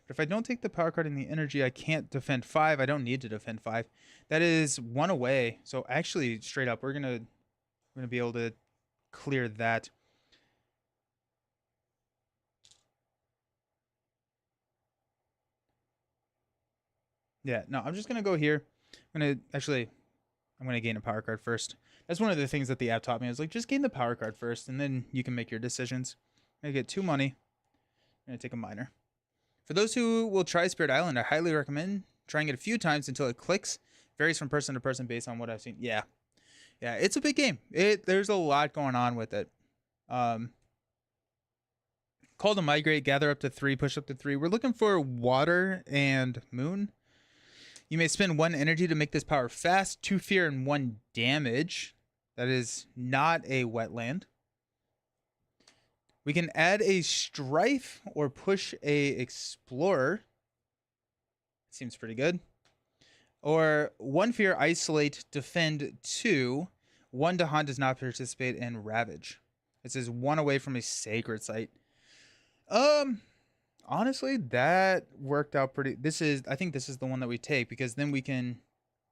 But if I don't take the power card and the energy, I can't defend 5. I don't need to defend 5. That is 1 away. So actually, straight up, we're gonna be able to clear that. Yeah, no, I'm just gonna go here. I'm gonna gain a power card first. That's one of the things that the app taught me. Is like, just gain the power card first, and then you can make your decisions. I'm gonna get 2 money. I'm gonna take a miner. For those who will try Spirit Island, I highly recommend trying it a few times until it clicks. Varies from person to person based on what I've seen. Yeah, it's a big game. There's a lot going on with it. Call to migrate, gather up to 3, push up to 3. We're looking for water and moon. You may spend 1 energy to make this power fast, 2 fear, and 1 damage. That is not a wetland. We can add a strife or push a explorer. Seems pretty good. Or 1 fear, isolate, defend 2. 1 Dahan does not participate in ravage. It says 1 away from a sacred site. Honestly, that worked out pretty. I think this is the one that we take, because then we can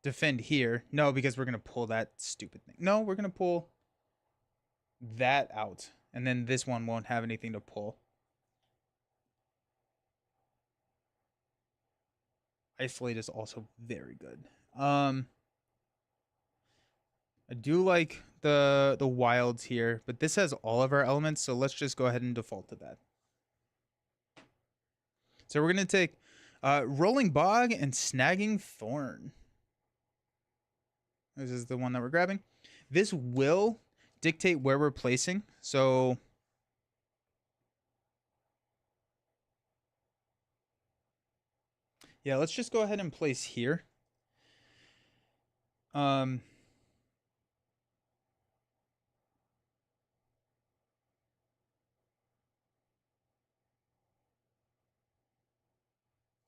defend here. No, because we're gonna pull that stupid thing. No, we're gonna pull that out, and then this one won't have anything to pull. Isolate is also very good. I do like the wilds here, but this has all of our elements, so let's just go ahead and default to that. So we're going to take Rolling Bog and Snagging Thorn. This is the one that we're grabbing. This will dictate where we're placing. So yeah, let's just go ahead and place here.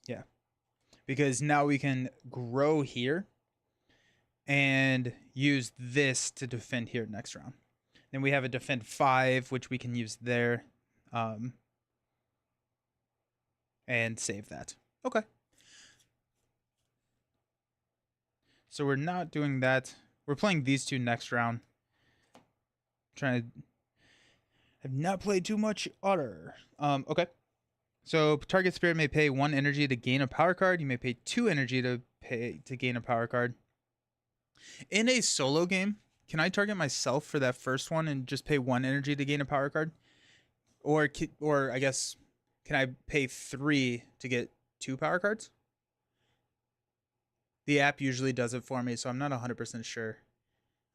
Yeah, because now we can grow here and use this to defend here next round. Then we have a defend 5, which we can use there, and save that. Okay. So we're not doing that. We're playing these 2 next round. I've not played too much Otter. Okay. So target spirit may pay 1 energy to gain a power card. You may pay 2 energy to gain a power card. In a solo game, can I target myself for that first one and just pay 1 energy to gain a power card? Or I guess, can I pay 3 to get 2 power cards? The app usually does it for me, so I'm not 100% sure.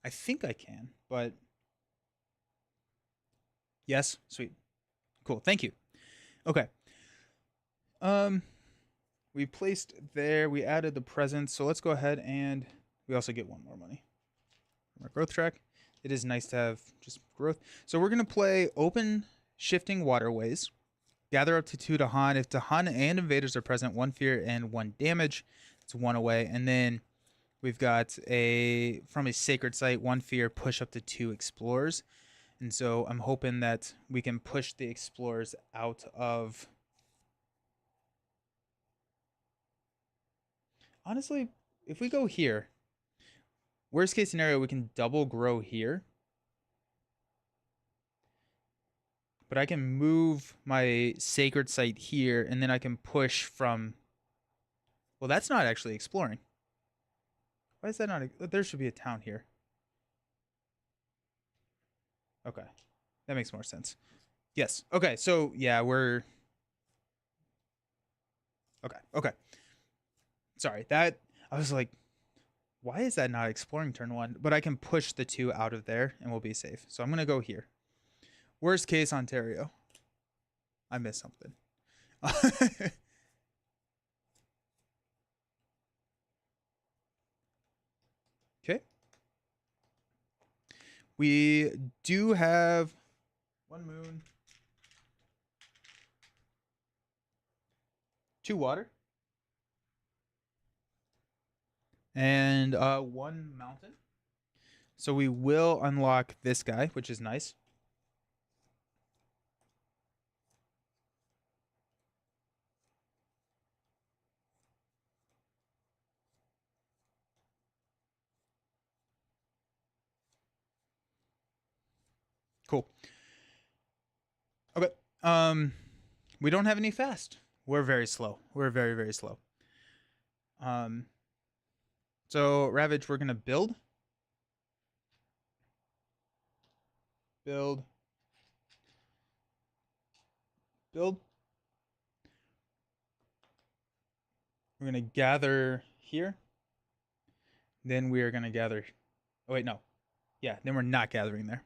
I think I can, but yes, sweet. Cool, thank you. Okay. We placed there, we added the presents, so let's go ahead and we also get 1 more money from our growth track. It is nice to have just growth. So we're going to play Open Shifting Waterways. Gather up to 2 Dahan. If Dahan and invaders are present, 1 fear and 1 damage. It's 1 away. And then we've got from a sacred site, 1 fear, push up to 2 explorers. And so I'm hoping that we can push the explorers out of... Honestly, if we go here, worst case scenario, we can double grow here. But I can move my sacred site here, and then I can push from... Well, that's not actually exploring. Why is that not... There should be a town here. Okay. That makes more sense. Yes. Okay, so, yeah, we're... Okay. Sorry, that... I was like, why is that not exploring turn 1? But I can push the 2 out of there and we'll be safe. So I'm going to go here. Worst case, Ontario. I missed something. Okay. We do have 1 moon, 2 water, and 1 mountain. So we will unlock this guy, which is nice. Cool. Okay. We don't have any fast. We're very slow. We're very, very slow. So Ravage, we're gonna build. Build. Build. We're gonna gather here. Then we are gonna gather. Oh wait, no. Yeah, then we're not gathering there.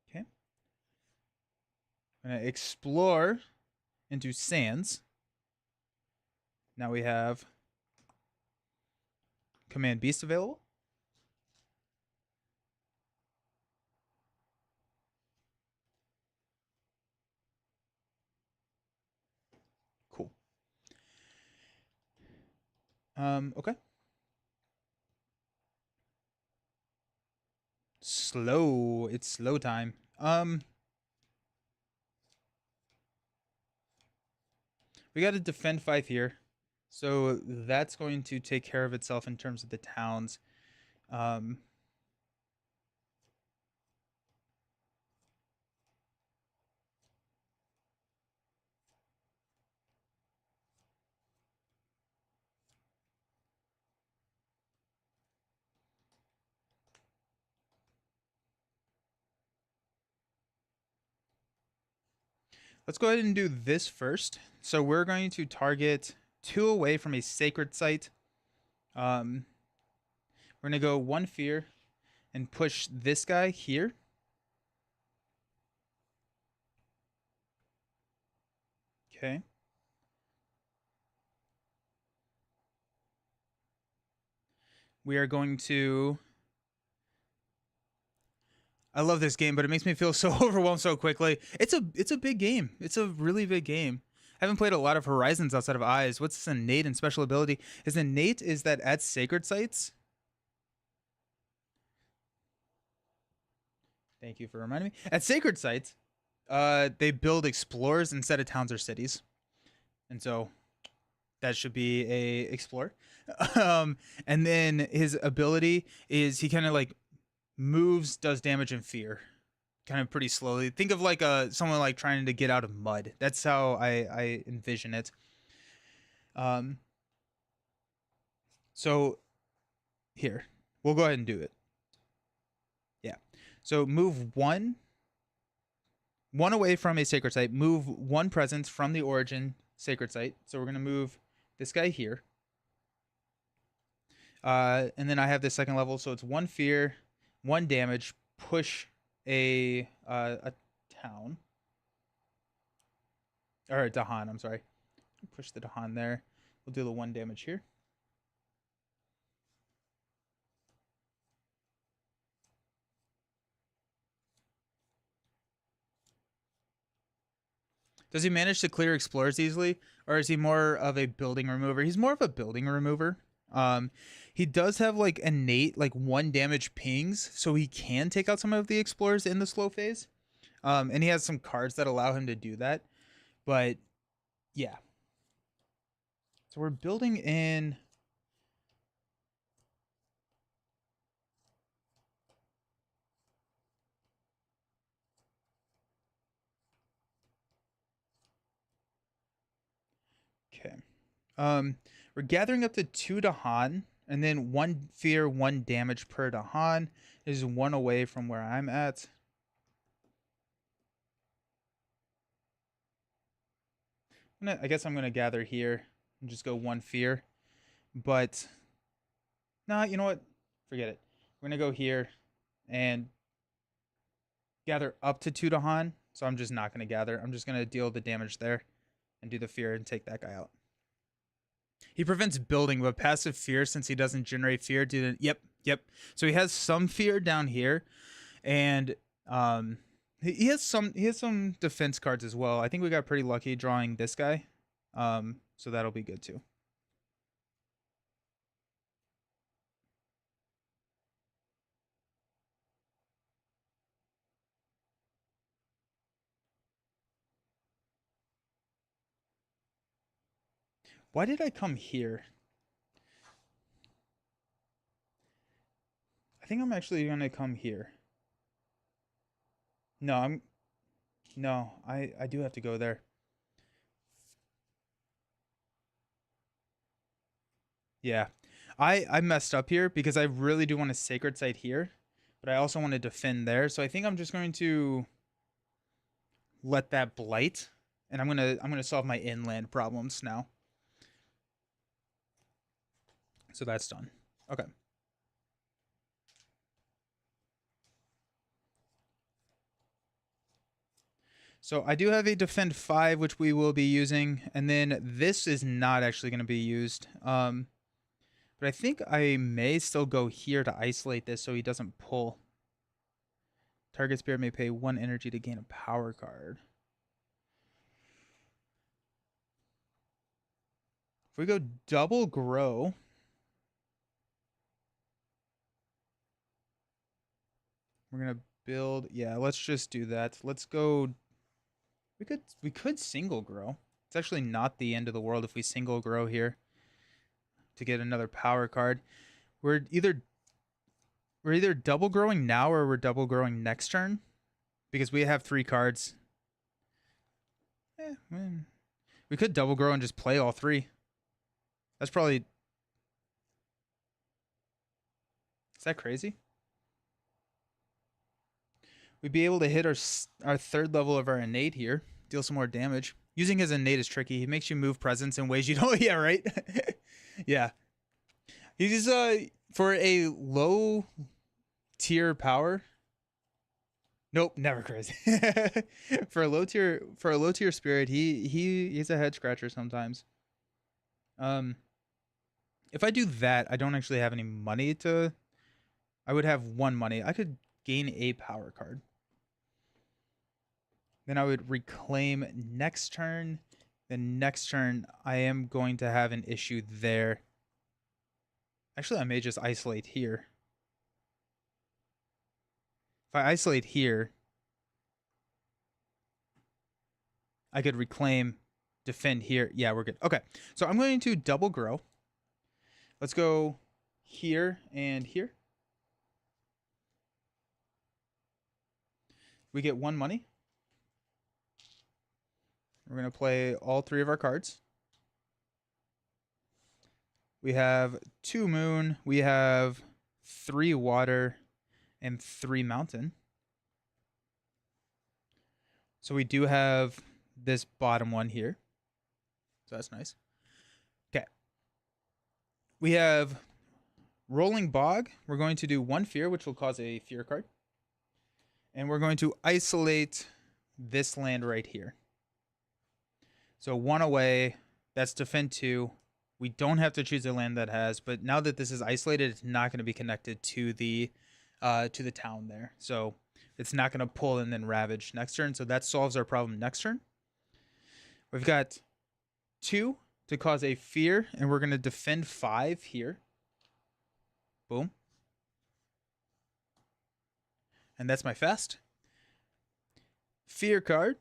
Okay. I'm gonna explore into sands. Now we have command beast available. Cool. Okay. Slow. It's slow time. We got to defend 5 here. So that's going to take care of itself in terms of the towns. Let's go ahead and do this first. So we're going to target 2 away from a sacred site. We're going to go 1 fear and push this guy here. Okay. We are going to... I love this game, but it makes me feel so overwhelmed so quickly. It's a big game. It's a really big game. I haven't played a lot of Horizons outside of Eyes. What's this innate and special ability? Is innate is that at sacred sites... Thank you for reminding me. At sacred sites, they build explorers instead of towns or cities. And so that should be a explorer. And then his ability is he kind of like moves, does damage and fear, kind of pretty slowly. Think of like someone like trying to get out of mud. That's how I envision it. So here, we'll go ahead and do it. Yeah. So move one away from a sacred site. Move 1 presence from the origin sacred site. So we're gonna move this guy here. And then I have the second level, so it's 1 fear, 1 damage, push a town. Or a Dahan, I'm sorry. Push the Dahan there. We'll do the 1 damage here. Does he manage to clear explorers easily? Or is he more of a building remover? He's more of a building remover. He does have like innate like 1 damage pings, so he can take out some of the explorers in the slow phase. And he has some cards that allow him to do that. But yeah. So we're building in. Okay. We're gathering up to 2 Dahan, and then 1 fear, 1 damage per Dahan is 1 away from where I'm at. I guess I'm gonna gather here and just go 1 fear. But nah, you know what? Forget it. We're gonna go here and gather up to 2 Dahan. So I'm just not gonna gather. I'm just gonna deal the damage there and do the fear and take that guy out. He prevents building, but passive fear, since he doesn't generate fear, didn't. Yep. So he has some fear down here, and he has some defense cards as well. I think we got pretty lucky drawing this guy, so that'll be good too. Why did I come here? I think I'm actually gonna come here. No, I do have to go there. Yeah. I messed up here because I really do want a sacred site here, but I also want to defend there. So I think I'm just going to let that blight, and I'm gonna solve my inland problems now. So that's done. Okay. So I do have a defend 5, which we will be using, and then this is not actually going to be used. But I think I may still go here to isolate this so he doesn't pull. Target spirit may pay 1 energy to gain a power card. If we go double grow, we're gonna build. Yeah, let's just do that. Let's go. We could single grow. It's actually not the end of the world if we single grow here to get another power card. We're either double growing now or we're double growing next turn because we have 3 cards. We could double grow and just play all 3. That's probably. Is that crazy? We'd be able to hit our 3rd level of our innate here, deal some more damage. Using his innate is tricky. He makes you move presence in ways you don't. Yeah, right. Yeah, he's for a low tier power. Nope, never crazy. For a low tier spirit, he's a head scratcher sometimes. If I do that, I don't actually have any money to. I would have 1 money. I could gain a power card. Then I would reclaim next turn. Then next turn, I am going to have an issue there. Actually, I may just isolate here. If I isolate here, I could reclaim, defend here. Yeah, we're good. Okay, so I'm going to double grow. Let's go here and here. We get 1 money. We're going to play all 3 of our cards. We have 2 moon. We have 3 water and 3 mountain. So we do have this bottom one here. So that's nice. Okay. We have rolling bog. We're going to do 1 fear, which will cause a fear card. And we're going to isolate this land right here. So 1 away. That's defend 2. We don't have to choose a land that has, but now that this is isolated, it's not going to be connected to the town there. So it's not going to pull and then ravage next turn. So that solves our problem next turn. We've got 2 to cause a fear, and we're going to defend 5 here. Boom. And that's my fast. Fear card.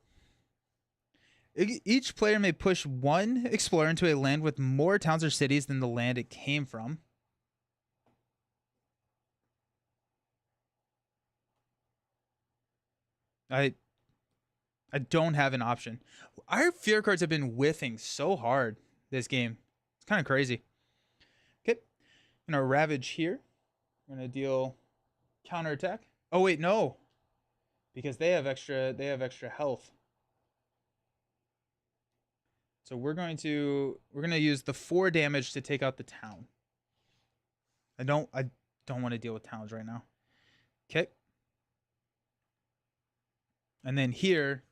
Each player may push 1 explorer into a land with more towns or cities than the land it came from. I don't have an option. Our fear cards have been whiffing so hard this game. It's kind of crazy. Okay. I'm going to ravage here. I'm going to deal counterattack. Oh wait, no. Because they have extra health. So we're gonna use the 4 damage to take out the town. I don't want to deal with towns right now. Okay. And then here,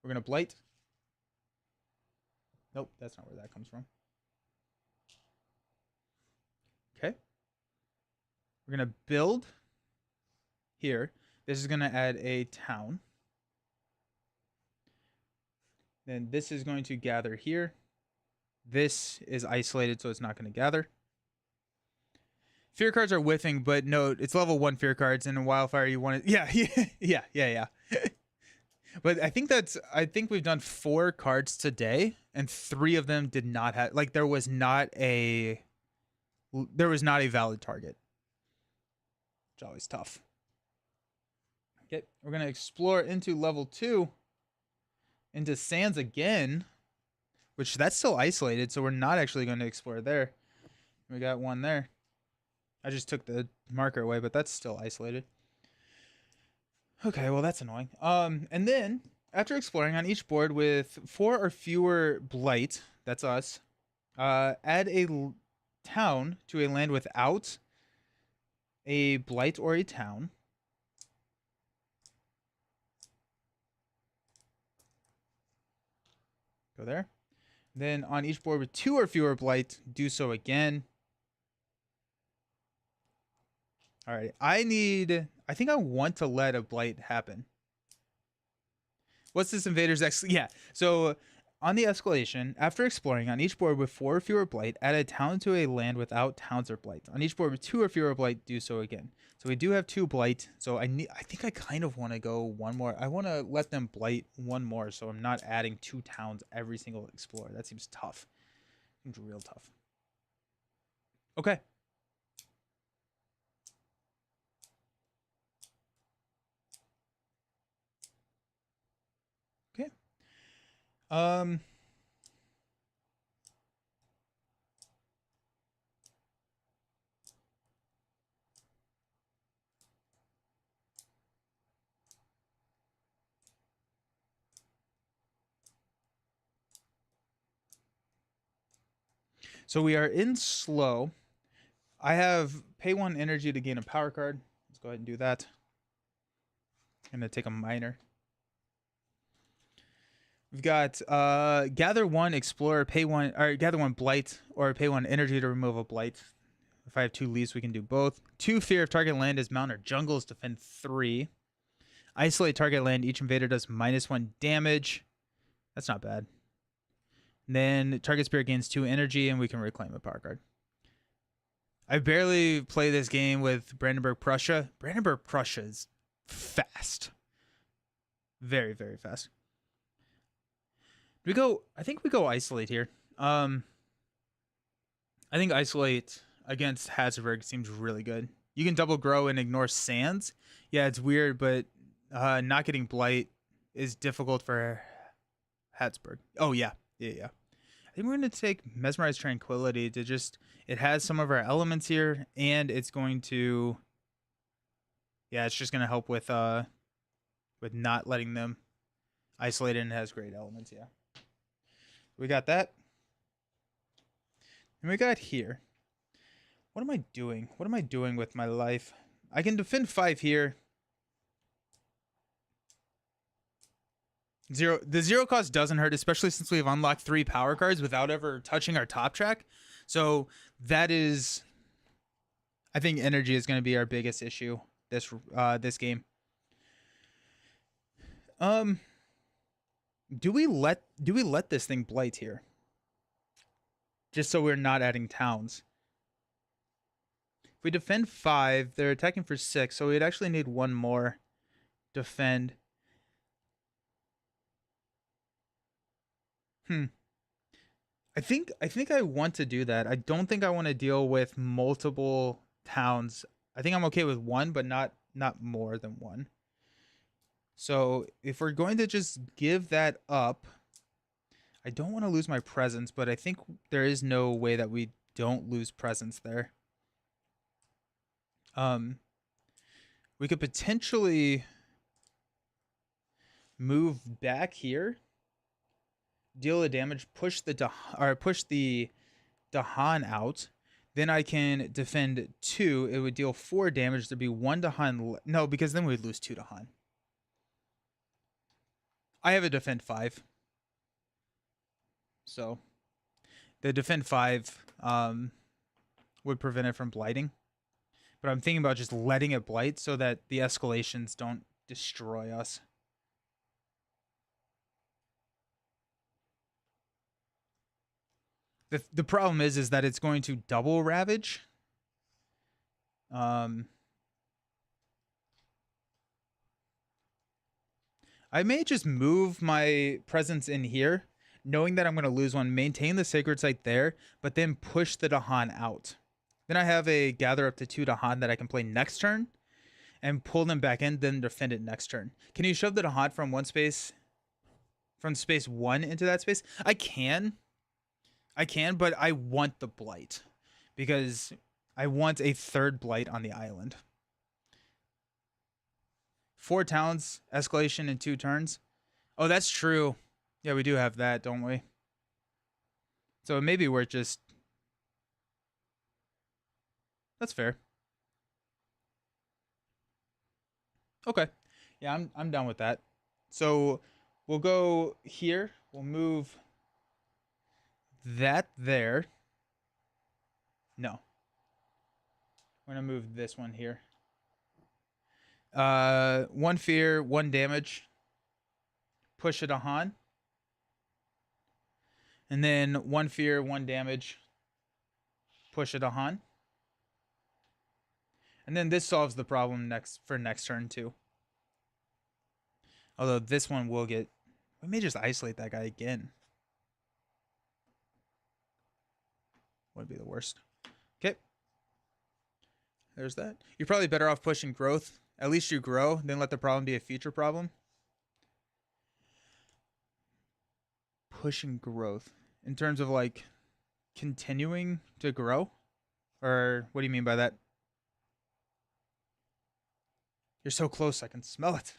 we're gonna blight. Nope, that's not where that comes from. Okay. We're gonna build here. This is gonna add a town. Then this is going to gather here. This is isolated, so it's not going to gather. Fear cards are whiffing, but no, it's level 1 fear cards, and in Wildfire you want to... Yeah. But I think we've done 4 cards today, and 3 of them did not have... Like, there was not a valid target. It's always tough. Okay, we're going to explore into level 2. Into sands again, which that's still isolated, so we're not actually going to explore there. We got one there. I just took the marker away, but that's still isolated. Okay, well that's annoying. And then after exploring on each board with 4 or fewer blight, that's us, add a town to a land without a blight or a town. Go there. Then on each board with 2 or fewer blight, do so again. All right. I think I want to let a blight happen. What's this invader's Yeah. So on the escalation, after exploring on each board with 4 or fewer blight, add a town to a land without towns or blight. On each board with 2 or fewer blight, do so again. So we do have 2 blight. So I think I kind of want to go 1 more. I want to let them blight 1 more, so I'm not adding 2 towns every single explorer. That seems tough. Seems real tough. Okay. Okay. So we are in slow. I have pay 1 energy to gain a power card. Let's go ahead and do that. I'm going to take a minor. We've got gather 1 explorer, pay 1, or gather 1 blight, or pay 1 energy to remove a blight. If I have 2 leaves, we can do both. 2 fear if target land is mountain or jungles, defend 3. Isolate target land. Each invader does -1 damage. That's not bad. And then target spirit gains 2 energy, and we can reclaim a power card. I barely play this game with Brandenburg Prussia. Brandenburg Prussia is fast. Very, very fast. I think we go isolate here. I think isolate against Habsburg seems really good. You can double grow and ignore sands. Yeah, it's weird, but not getting blight is difficult for Habsburg. Oh yeah. I think we're going to take Mesmerize Tranquility to just... It has some of our elements here, and it's going to... Yeah, it's just going to help with not letting them isolate it, and it has great elements, yeah. We got that. And we got here. What am I doing? What am I doing with my life? I can defend 5 here. The 0 cost doesn't hurt, especially since we have unlocked 3 power cards without ever touching our top track. So that is... I think energy is going to be our biggest issue this game. Do we let this thing blight here? Just so we're not adding towns. If we defend 5, they're attacking for 6, so we'd actually need 1 more defend. I think I want to do that. I don't think I want to deal with multiple towns. I think I'm okay with 1, but not more than 1. So if we're going to just give that up, I don't want to lose my presence, but I think there is no way that we don't lose presence there. We could potentially move back here, deal a damage, push the Dahan out. Then I can defend 2. It would deal 4 damage. There'd be 1 Dahan. No, because then we'd lose 2 Dahan. I have a defend 5. So the defend 5 would prevent it from blighting. But I'm thinking about just letting it blight so that the escalations don't destroy us. The problem is that it's going to double ravage. I may just move my presence in here, knowing that I'm going to lose 1, maintain the sacred site there, but then push the Dahan out. Then I have a gather up to 2 Dahan that I can play next turn and pull them back in, then defend it next turn. Can you shove the Dahan from space 1 into that space? I can, but I want the blight because I want a 3rd blight on the island. 4 towns, escalation in 2 turns. Oh, that's true. Yeah, we do have that, don't we? So maybe we're just... That's fair. Okay. Yeah, I'm down with that. So we'll go here. We'll move that there. No. We're going to move this one here. 1 fear, 1 damage. Push it a Han. And then 1 fear, 1 damage. Push it a Han. And then this solves the problem for next turn too. Although this one will get... We may just isolate that guy again. Would be the worst. Okay. There's that. You're probably better off pushing growth. At least you grow, then let the problem be a future problem. Pushing growth. In terms of like continuing to grow? Or what do you mean by that? You're so close, I can smell it.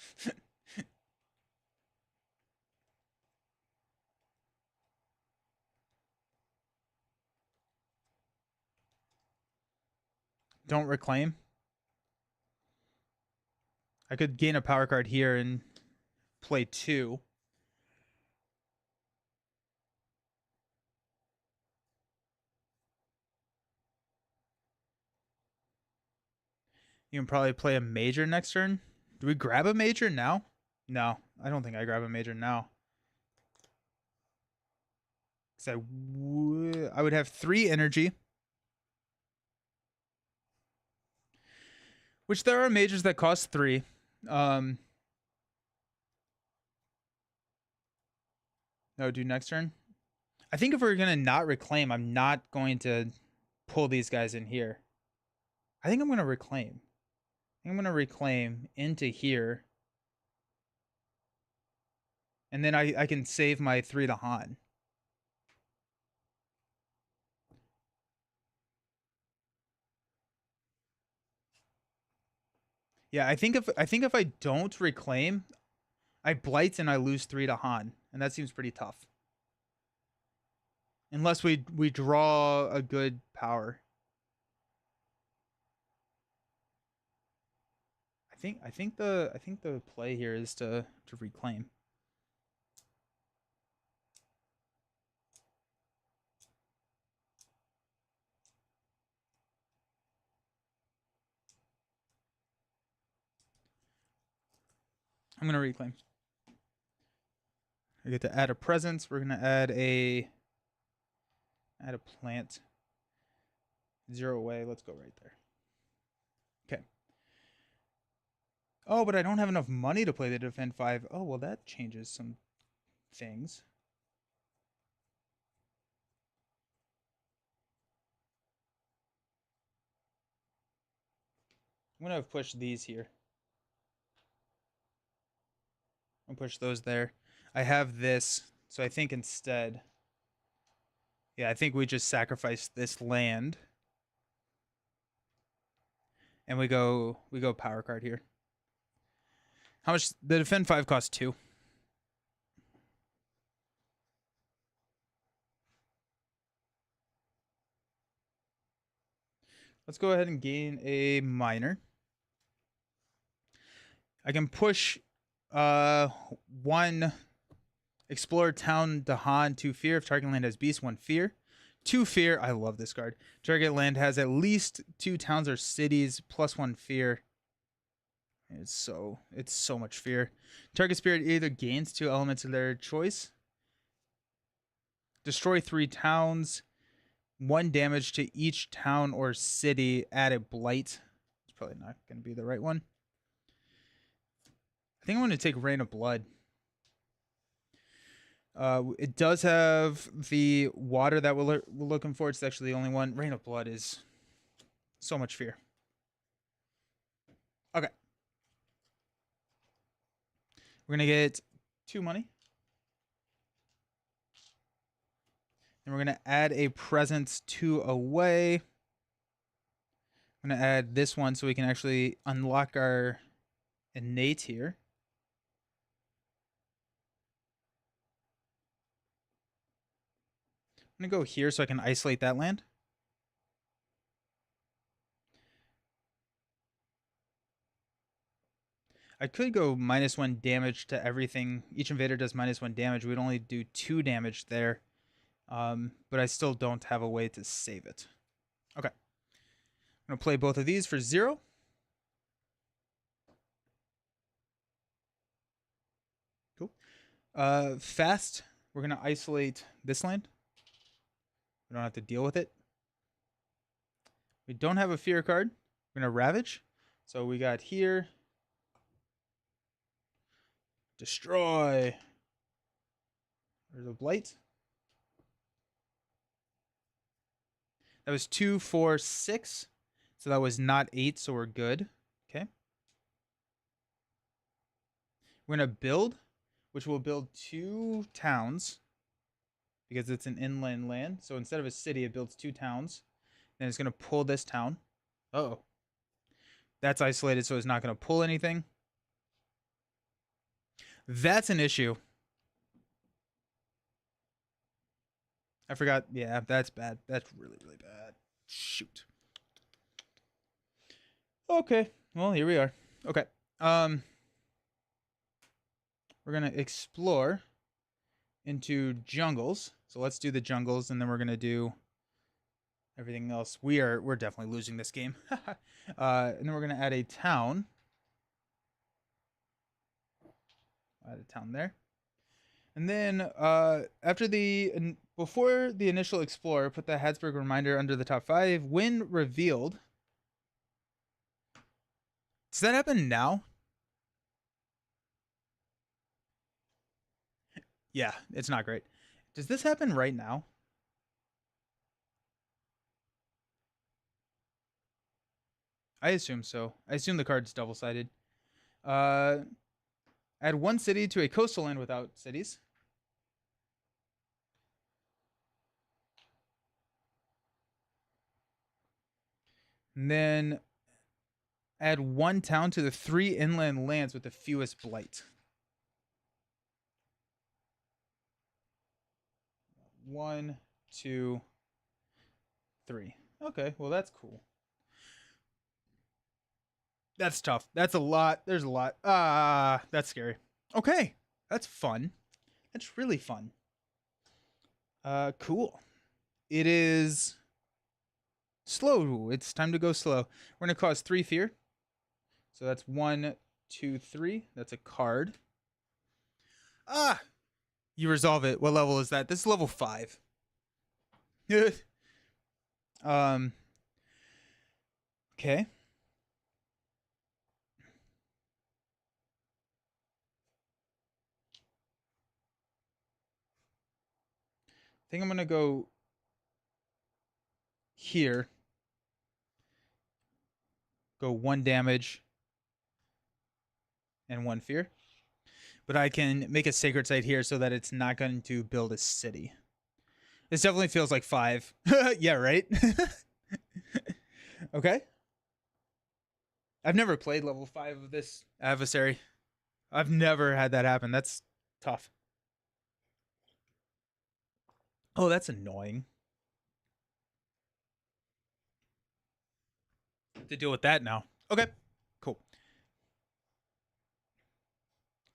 Don't reclaim. I could gain a power card here and play 2. You can probably play a major next turn. Do we grab a major now? No, I don't think I grab a major now. Because I would have 3 energy. Which there are majors that cost 3. No, do next turn. I think if we're going to not reclaim, I'm not going to pull these guys in here. I think I'm going to reclaim. I'm going to reclaim into here. And then I can save my 3 to Han. Yeah, I think if I don't reclaim, I blight and I lose 3 to Han, and that seems pretty tough. Unless we draw a good power. I think the play here is to reclaim. I'm gonna reclaim. I get to add a presence. We're gonna add a plant. 0 away. Let's go right there. Okay. Oh, but I don't have enough money to play the defend 5. Oh, well, that changes some things. I'm gonna push these here. I'll push those there. I have this, so I think instead, yeah, I think we just sacrifice this land, and we go power card here. How much? The defend 5 costs 2. Let's go ahead and gain a miner. I can push 1 Explore Town Dahan, 2 fear. If target land has beast, 1 fear. 2 fear. I love this card. Target land has at least 2 towns or cities plus 1 fear. It's so much fear. Target spirit either gains 2 elements of their choice. Destroy 3 towns. 1 damage to each town or city. Add a blight. It's probably not going to be the right one. I think I'm going to take Rain of Blood. It does have the water that we're looking for. It's actually the only one. Rain of Blood is so much fear. Okay. We're going to get 2 money. And we're going to add a presence 2 away. I'm going to add this one so we can actually unlock our innate here. I'm going to go here so I can isolate that land. I could go -1 damage to everything. Each invader does -1 damage. We'd only do 2 damage there. But I still don't have a way to save it. Okay. I'm going to play both of these for 0. Cool. Fast. We're going to isolate this land. We don't have to deal with it. We don't have a fear card. We're going to Ravage. So we got here. Destroy. There's a Blight. That was 2, 4, 6. So that was not 8, so we're good. Okay. We're going to build, which will build 2 towns because it's an inland land. So instead of a city, it builds 2 towns. Then it's going to pull this town. Uh-oh. That's isolated, so it's not going to pull anything. That's an issue. I forgot. Yeah, that's bad. That's really, really bad. Shoot. Okay. Well, here we are. Okay. We're going to explore into jungles. So let's do the jungles, and then we're going to do everything else. We're definitely losing this game. And then we're going to add a town. Add a town there. And then before the initial explorer, put the Habsburg reminder under the top 5. When revealed. Does that happen now? Yeah, it's not great. Does this happen right now? I assume so. I assume the card's double-sided. Add 1 city to a coastal land without cities. And then add 1 town to the 3 inland lands with the fewest blight. 1, 2, 3. Okay, well that's cool. That's tough. That's a lot. There's a lot. That's scary. Okay, that's fun. That's really fun. Cool. It is slow. It's time to go slow. We're gonna cause 3 fear. So that's 1, 2, 3. That's a card. You resolve it. What level is that? This is level 5. Okay. I think I'm gonna go here. Go 1 damage and 1 fear. But I can make a sacred site here so that it's not going to build a city. This definitely feels like 5. Yeah, right? Okay. I've never played level 5 of this adversary. I've never had that happen. That's tough. Oh, that's annoying. to deal with that now. Okay, cool.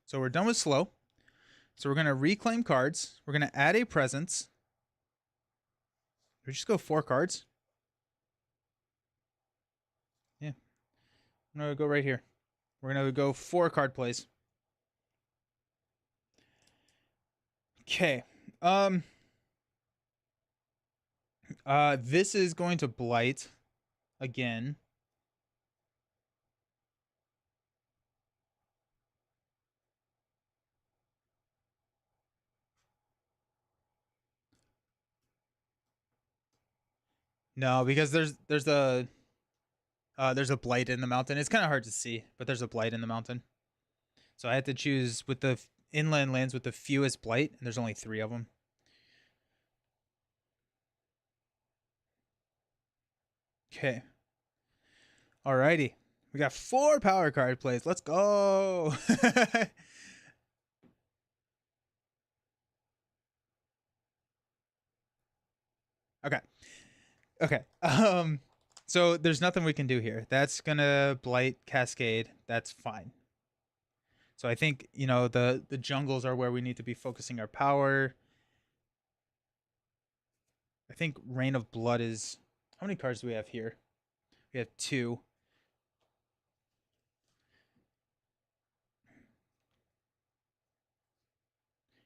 So we're done with slow. So we're going to reclaim cards. We're going to add a presence. We just go 4 cards. Yeah. I'm going to go right here. We're going to go 4 card plays. Okay. This is going to blight again. No, because there's a blight in the mountain. It's kind of hard to see, but there's a blight in the mountain. So I had to choose with the inland lands with the fewest blight, and there's only 3 of them. Okay. Alrighty. We got 4 power card plays. Let's go. Okay. Okay. So there's nothing we can do here. That's gonna blight Cascade. That's fine. So I think, you know, the jungles are where we need to be focusing our power. I think Rain of Blood is... How many cards do we have here? We have 2.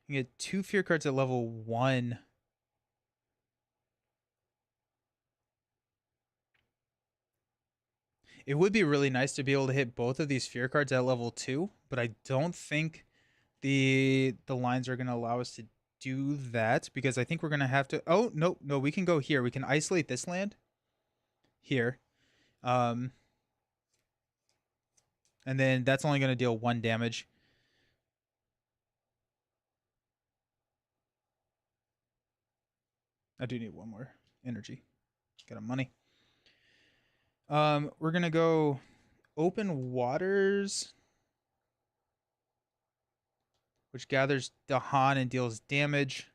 You get 2 fear cards at level 1. It would be really nice to be able to hit both of these fear cards at level 2, but I don't think the lines are going to allow us to do that, because I think we're going to have to... Oh, no, we can go here. We can isolate this land here. And then that's only going to deal 1 damage. I do need 1 more energy. Got a money. We're going to go Open Waters, which gathers Dahan and deals damage.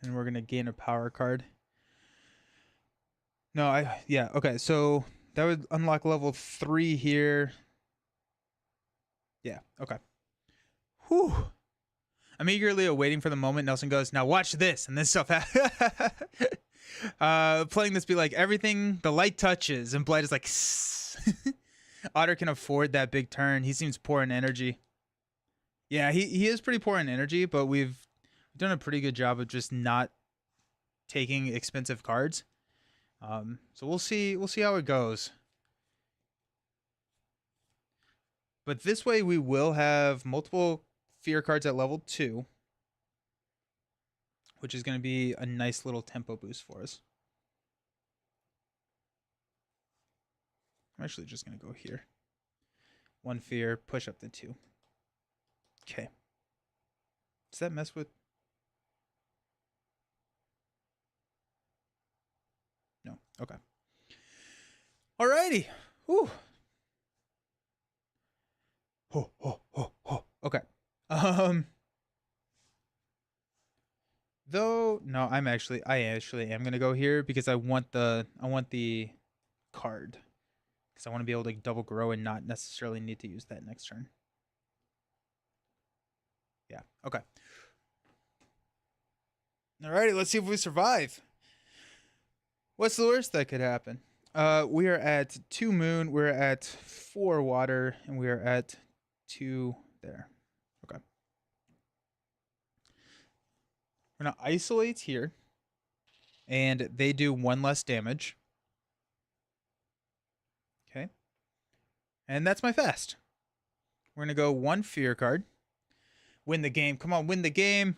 And we're going to gain a power card. No, yeah, okay, so that would unlock level 3 here. Yeah, okay. Whew. I'm eagerly awaiting for the moment Nelson goes, now watch this, and this stuff playing this be like, everything the light touches, and Blight is like, Otter can afford that big turn. He seems poor in energy. Yeah, he is pretty poor in energy, but we've done a pretty good job of just not taking expensive cards. So we'll see how it goes. But this way we will have multiple fear cards at level 2, which is going to be a nice little tempo boost for us. I'm actually just going to go here. 1 fear, push up to 2. Okay. Does that mess with... No. Okay. Alrighty. Whew. Okay. Though no, I actually am gonna go here because I want the card, because I want to be able to double grow and not necessarily need to use that next turn. Yeah. Okay. Alrighty, let's see if we survive. What's the worst that could happen? We are at 2 moon, we're at 4 water, and we are at 2 there. Okay. We're gonna isolate here, and they do 1 less damage. Okay. And that's my fast. We're gonna go 1 fear card. Win the game. Come on, win the game.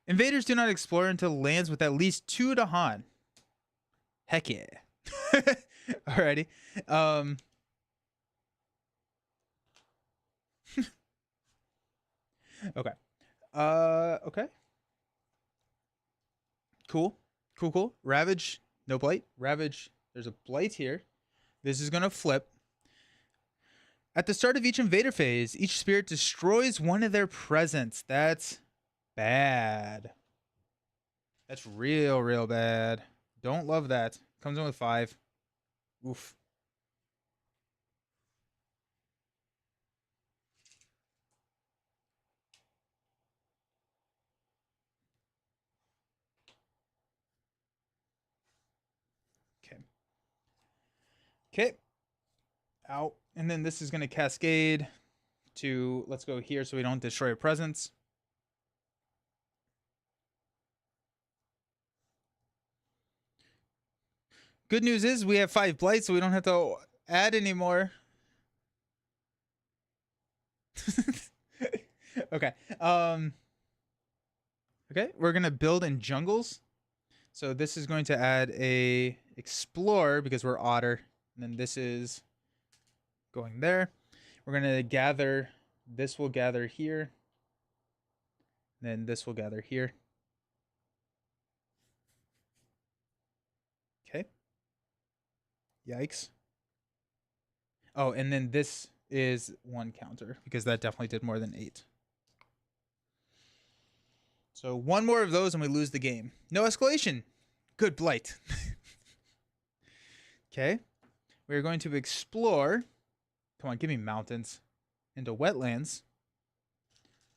Invaders do not explore until lands with at least 2 Dahan. Heck yeah. Alrighty. Okay. Okay. Cool. Cool, cool. Ravage, no blight. Ravage, there's a blight here. This is going to flip. At the start of each invader phase, each spirit destroys one of their presents. That's bad. That's real, real bad. Don't love that. Comes in with 5. Oof. Okay. Okay. Out. And then this is going to cascade to, let's go here so we don't destroy a presence. Good news is we have 5 blights, so we don't have to add anymore. Okay. Okay, we're gonna build in jungles. So this is going to add a explorer because we're otter. And then this is going there. We're gonna gather. This will gather here. Then this will gather here. Okay. Yikes. Oh, and then this is 1 counter because that definitely did more than 8. So 1 more of those and we lose the game. No escalation. Good blight. Okay. We're going to explore. Come on, give me mountains. Into wetlands.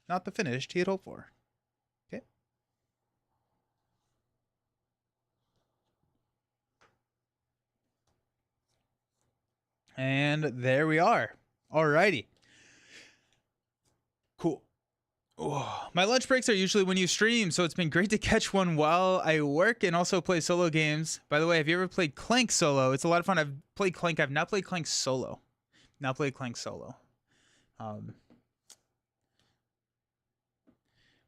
Not the finish he had hoped for. Okay. And there we are. Alrighty. Cool. Oh, my lunch breaks are usually when you stream, so it's been great to catch one while I work and also play solo games. By the way, have you ever played Clank solo? It's a lot of fun. I've played Clank. I've not played Clank solo. Not played Clank solo.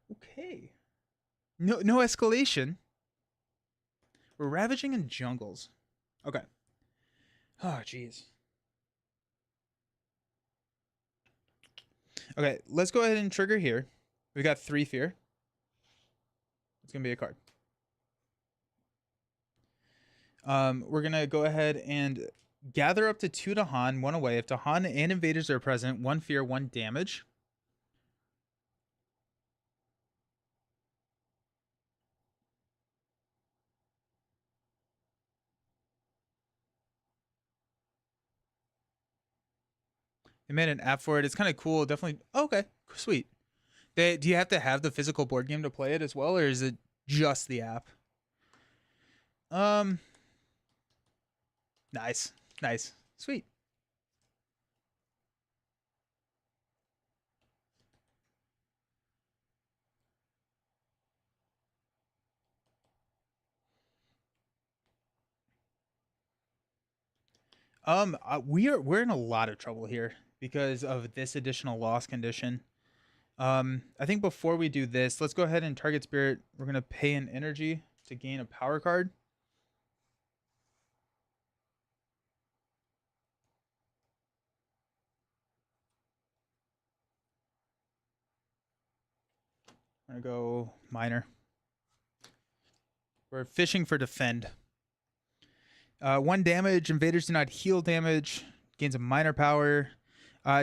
Okay. No escalation. We're ravaging in jungles. Okay. Oh, jeez. Okay, let's go ahead and trigger here. We got 3 fear. It's gonna be a card. We're gonna go ahead and gather up to 2 Dahan, 1 away. If Dahan and invaders are present, 1 fear, 1 damage. They made an app for it. It's kind of cool. Definitely. Oh, okay, sweet. Do you have to have the physical board game to play it as well, or is it just the app? Nice, nice, sweet. We're in a lot of trouble here because of this additional loss condition. I think before we do this, let's go ahead and target spirit. We're gonna pay an energy to gain a power card. I'm gonna go minor. We're fishing for defend. 1 damage. Invaders do not heal damage. Gains a minor power.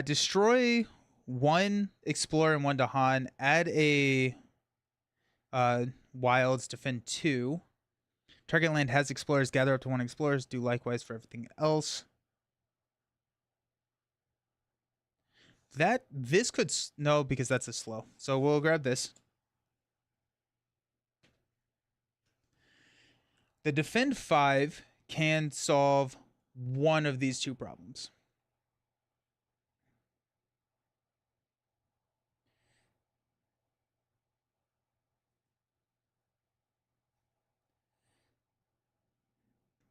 Destroy 1 explorer and 1 Dahan. Add a wilds. Defend 2. Target land has explorers. Gather up to 1 explorers. Do likewise for everything else. This could no, because that's a slow. So we'll grab this. The defend 5 can solve 1 of these 2 problems.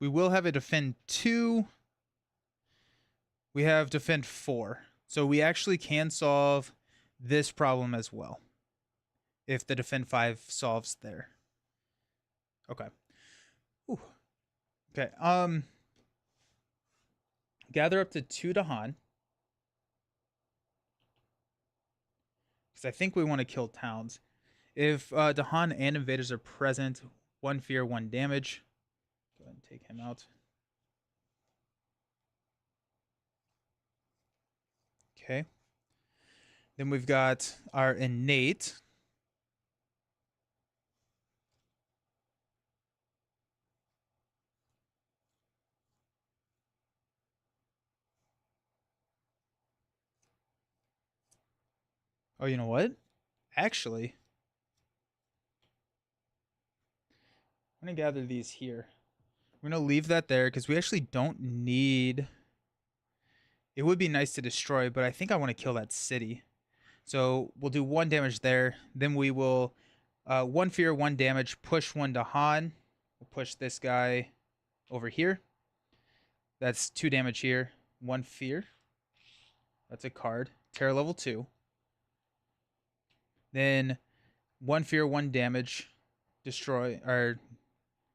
We will have a defend 2. We have defend 4. So we actually can solve this problem as well. If the defend 5 solves there. Okay. Ooh. Okay. Gather up to 2 Dahan. Because I think we want to kill towns. If Dahan and invaders are present, 1 fear, 1 damage. Go ahead and take him out. Okay. Then we've got our innate. Oh, you know what? Actually, I'm going to gather these here. We're going to leave that there because we actually don't need... It would be nice to destroy, but I think I want to kill that city. So we'll do 1 damage there. Then we will 1 fear, 1 damage, push 1 Dahan. We'll push this guy over here. That's 2 damage here. 1 fear. That's a card. Terror level 2. Then 1 fear, 1 damage. Destroy. Or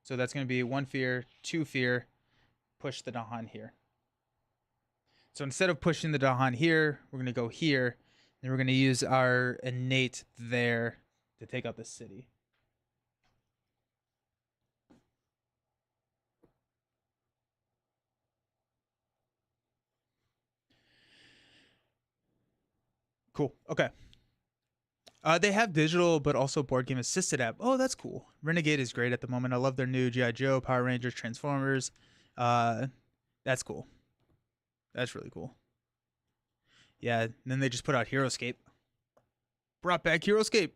so that's going to be 1 fear, 2 fear. Push the Dahan here. So instead of pushing the Dahan here, we're going to go here. And we're going to use our innate there to take out the city. Cool. Okay. They have digital, but also board game assisted app. Oh, that's cool. Renegade is great at the moment. I love their new G.I. Joe, Power Rangers, Transformers. That's cool. That's really cool. Yeah, and then they just put out HeroScape. Brought back HeroScape.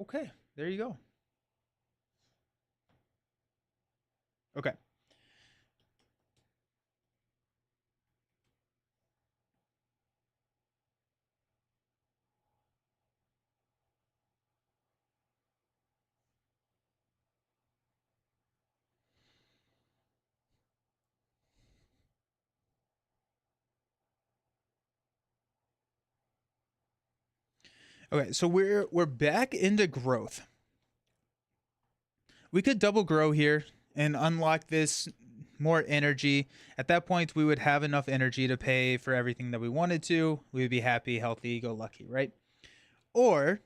Okay, there you go. Okay. Okay, so we're back into growth. We could double grow here and unlock this more energy. At that point, we would have enough energy to pay for everything that we wanted to. We would be happy, healthy, go lucky, right? Or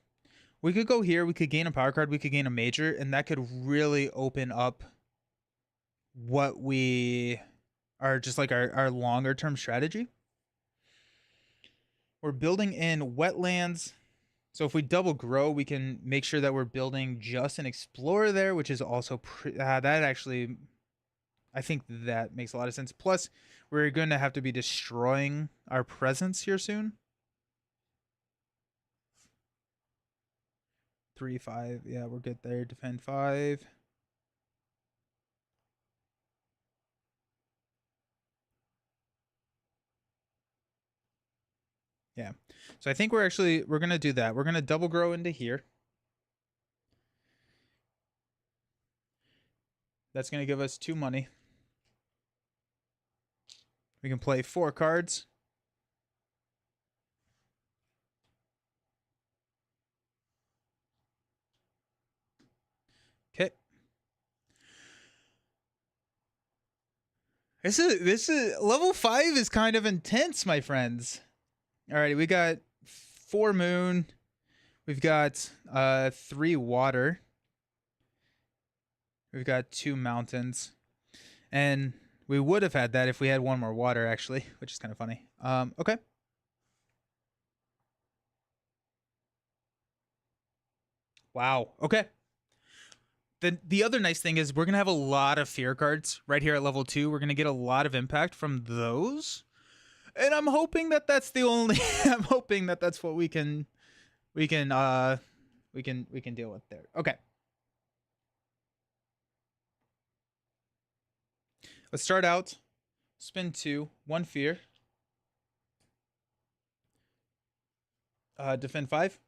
we could go here, we could gain a power card, we could gain a major, and that could really open up what we are just like our longer term strategy. We're building in wetlands. So if we double grow, we can make sure that we're building just an explorer there, which is also that actually, I think that makes a lot of sense. Plus, we're going to have to be destroying our presence here soon. 3, 5. Yeah, we're good there. Defend 5. Yeah. So I think we're going to do that. We're going to double grow into here. That's going to give us 2 money. We can play 4 cards. Okay. This is level 5 is kind of intense, my friends. All right, we got 4 moon. We've got 3 water. We've got 2 mountains. And we would have had that if we had 1 more water, actually, which is kind of funny. Okay. Wow. Okay. The other nice thing is we're going to have a lot of fear cards right here at level 2. We're going to get a lot of impact from those. And I'm hoping that that's the only I'm hoping that that's what we can deal with there. Okay. Let's start out. Spin 2, 1 fear. Defend 5.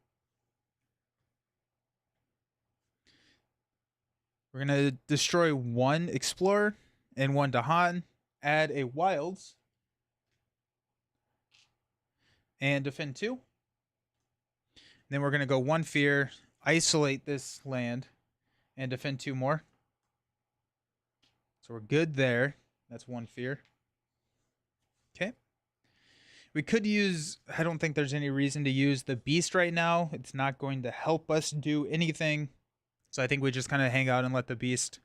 We're going to destroy 1 explorer and 1 Dahan. Add a wilds. And defend 2. Then we're going to go 1 fear, isolate this land, and defend 2 more. So we're good there. That's 1 fear. Okay. We could use, I don't think there's any reason to use the beast right now. It's not going to help us do anything. So I think we just kind of hang out and let the beast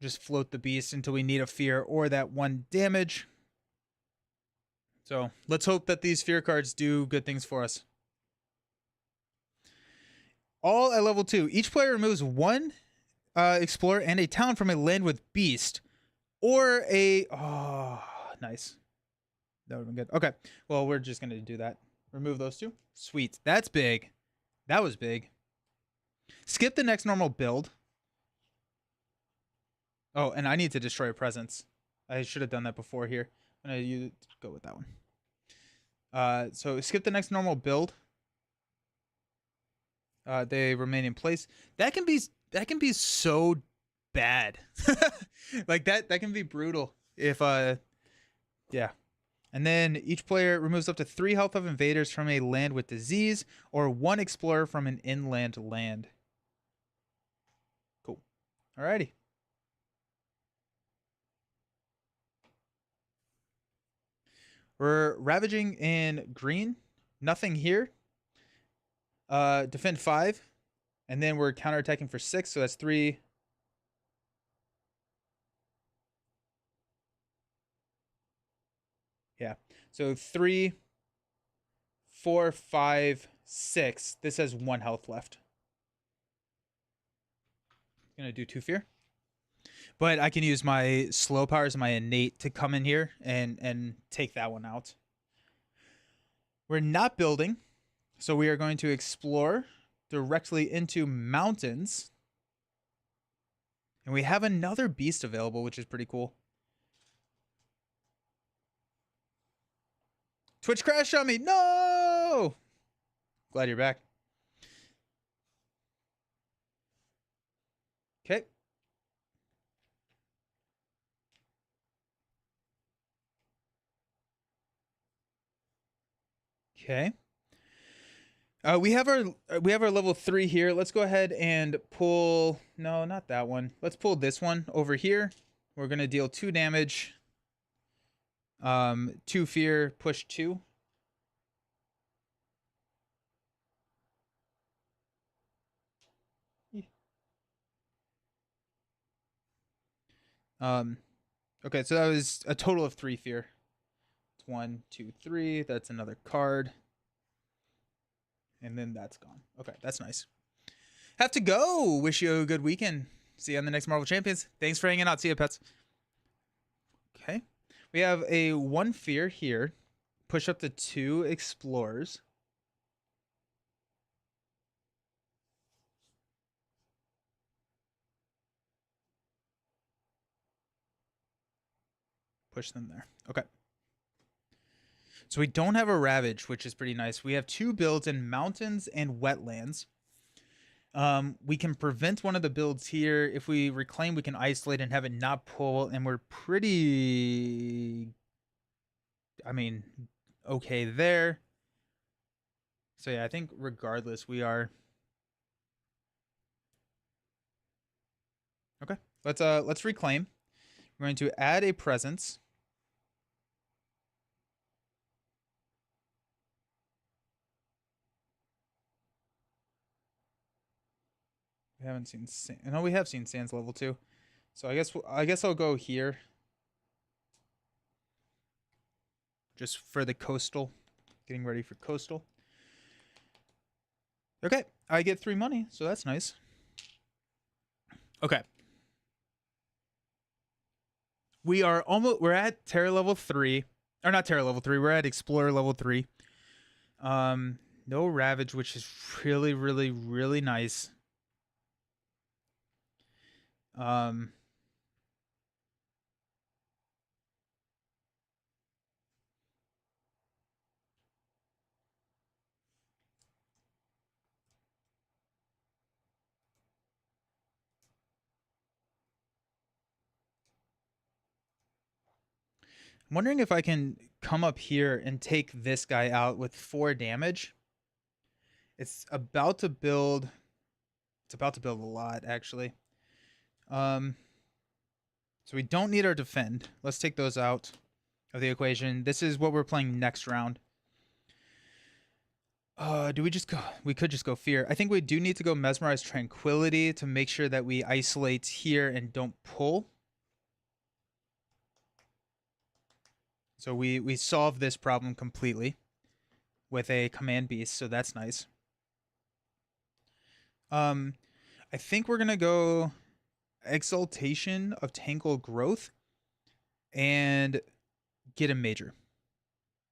just float the beast until we need a fear or that 1 damage. So let's hope that these fear cards do good things for us. All at level 2. Each player removes 1 explorer and a town from a land with beast. Or a... Oh, nice. That would have been good. Okay. Well, we're just going to do that. Remove those 2. Sweet. That's big. That was big. Skip the next normal build. Oh, and I need to destroy a presence. I should have done that before here. I'm going to go with that one. So skip the next normal build. They remain in place. That can be so bad. Like that can be brutal if yeah. And then each player removes up to 3 health of invaders from a land with disease or 1 explorer from an inland land. Cool. Alrighty. We're ravaging in green. Nothing here. Defend 5. And then we're counterattacking for 6, so that's 3. Yeah. So 3, 4, 5, 6. This has 1 health left. Gonna do 2 fear. But I can use my slow powers and my innate to come in here and take that one out. We're not building, so we are going to explore directly into mountains. And we have another beast available, which is pretty cool. Twitch crashed on me. No! Glad you're back. Okay. Okay. We have our level 3 here. Let's go ahead and pull. No, not that one. Let's pull this one over here. We're gonna deal 2 damage. 2 fear, push 2. Okay, so that was a total of 3 fear. It's 1, 2, 3. That's another card. And then that's gone. Okay, that's nice. Have to go. Wish you a good weekend. See you on the next Marvel Champions. Thanks for hanging out. See you, pets. Okay. We have a 1 fear here. Push up to 2 explorers. Push them there. Okay. So we don't have a Ravage, which is pretty nice. We have 2 builds in mountains and wetlands. We can prevent one of the builds here. If we reclaim, we can isolate and have it not pull. And we're pretty... I mean, okay there. So yeah, I think regardless, we are... Okay. Let's reclaim. We're going to add a presence. We haven't seen no, we have seen Sands level 2. So I guess I'll go here. Just for the coastal. Getting ready for coastal. Okay, I get 3 money, so that's nice. Okay. We're at Terra level 3. Or not Terra level 3, we're at Explorer level 3. No Ravage, which is really, really, really nice. I'm wondering if I can come up here and take this guy out with 4 damage. It's about to build a lot, actually. So we don't need our defend. Let's take those out of the equation. This is what we're playing next round. Do we just go? We could just go Fear. I think we do need to go Mesmerize Tranquility to make sure that we isolate here and don't pull. So we solve this problem completely with a Command Beast, so that's nice. I think we're gonna go Exaltation of Tangle Growth and get a major.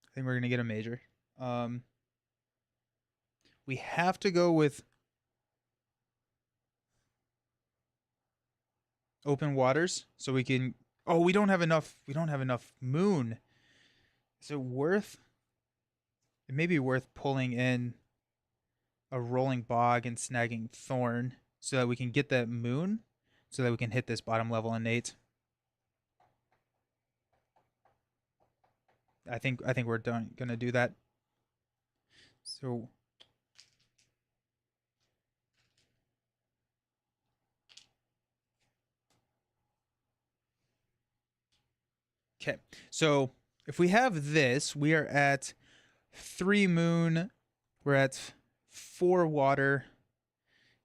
I think we're gonna get a major. We have to go with Open Waters so we can. Oh, we don't have enough. We don't have enough moon. Is it worth? It may be worth pulling in a Rolling Bog and snagging Thorn so that we can get that moon, so that we can hit this bottom level innate. I think we're gonna do that. So okay. So if we have this, we are at 3 moon, we're at 4 water,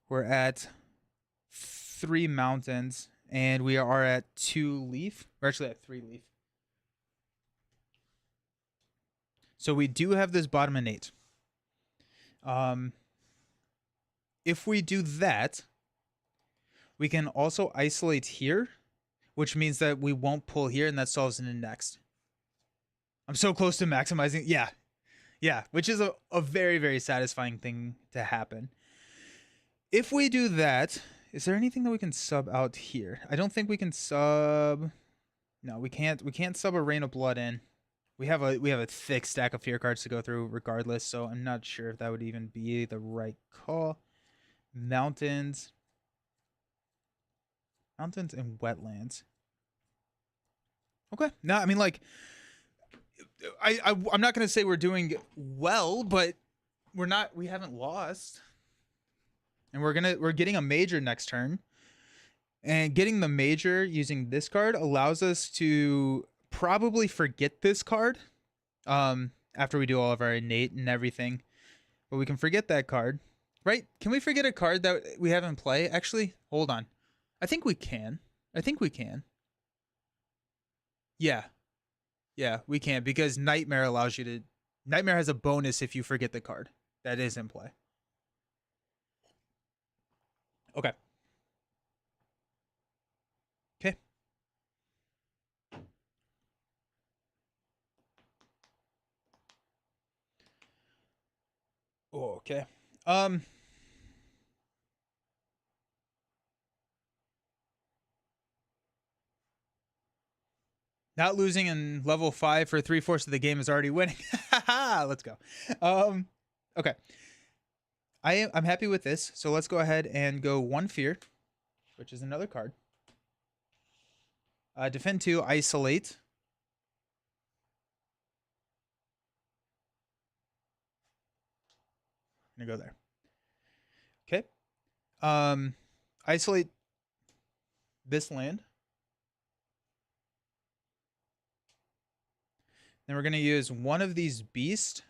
we're at 3 mountains, and we are at 2 leaf. We're actually at 3 leaf. So we do have this bottom innate. If we do that, we can also isolate here, which means that we won't pull here, and that solves it in next. I'm so close to maximizing. Yeah, which is a very, very satisfying thing to happen. If we do that, is there anything that we can sub out here? I don't think we can sub. No, we can't. We can't sub a Rain of Blood in. We have a thick stack of fear cards to go through regardless, so I'm not sure if that would even be the right call. Mountains and wetlands. Okay. No, I mean, like, I'm not gonna say we're doing well, but we haven't lost. And we're getting a major next turn. And getting the major using this card allows us to probably forget this card after we do all of our innate and everything. But we can forget that card. Right? Can we forget a card that we have in play? Actually, hold on. I think we can. Yeah. Yeah, we can, because Nightmare allows you to. Nightmare has a bonus if you forget the card that is in play. Okay. Okay. Okay. Not losing in level 5 for 3/4 of the game is already winning. Let's go. Okay. I'm happy with this, so let's go ahead and go 1 fear, which is another card. Defend 2, isolate. I'm gonna go there. Okay. Isolate this land. Then we're gonna use one of these beasts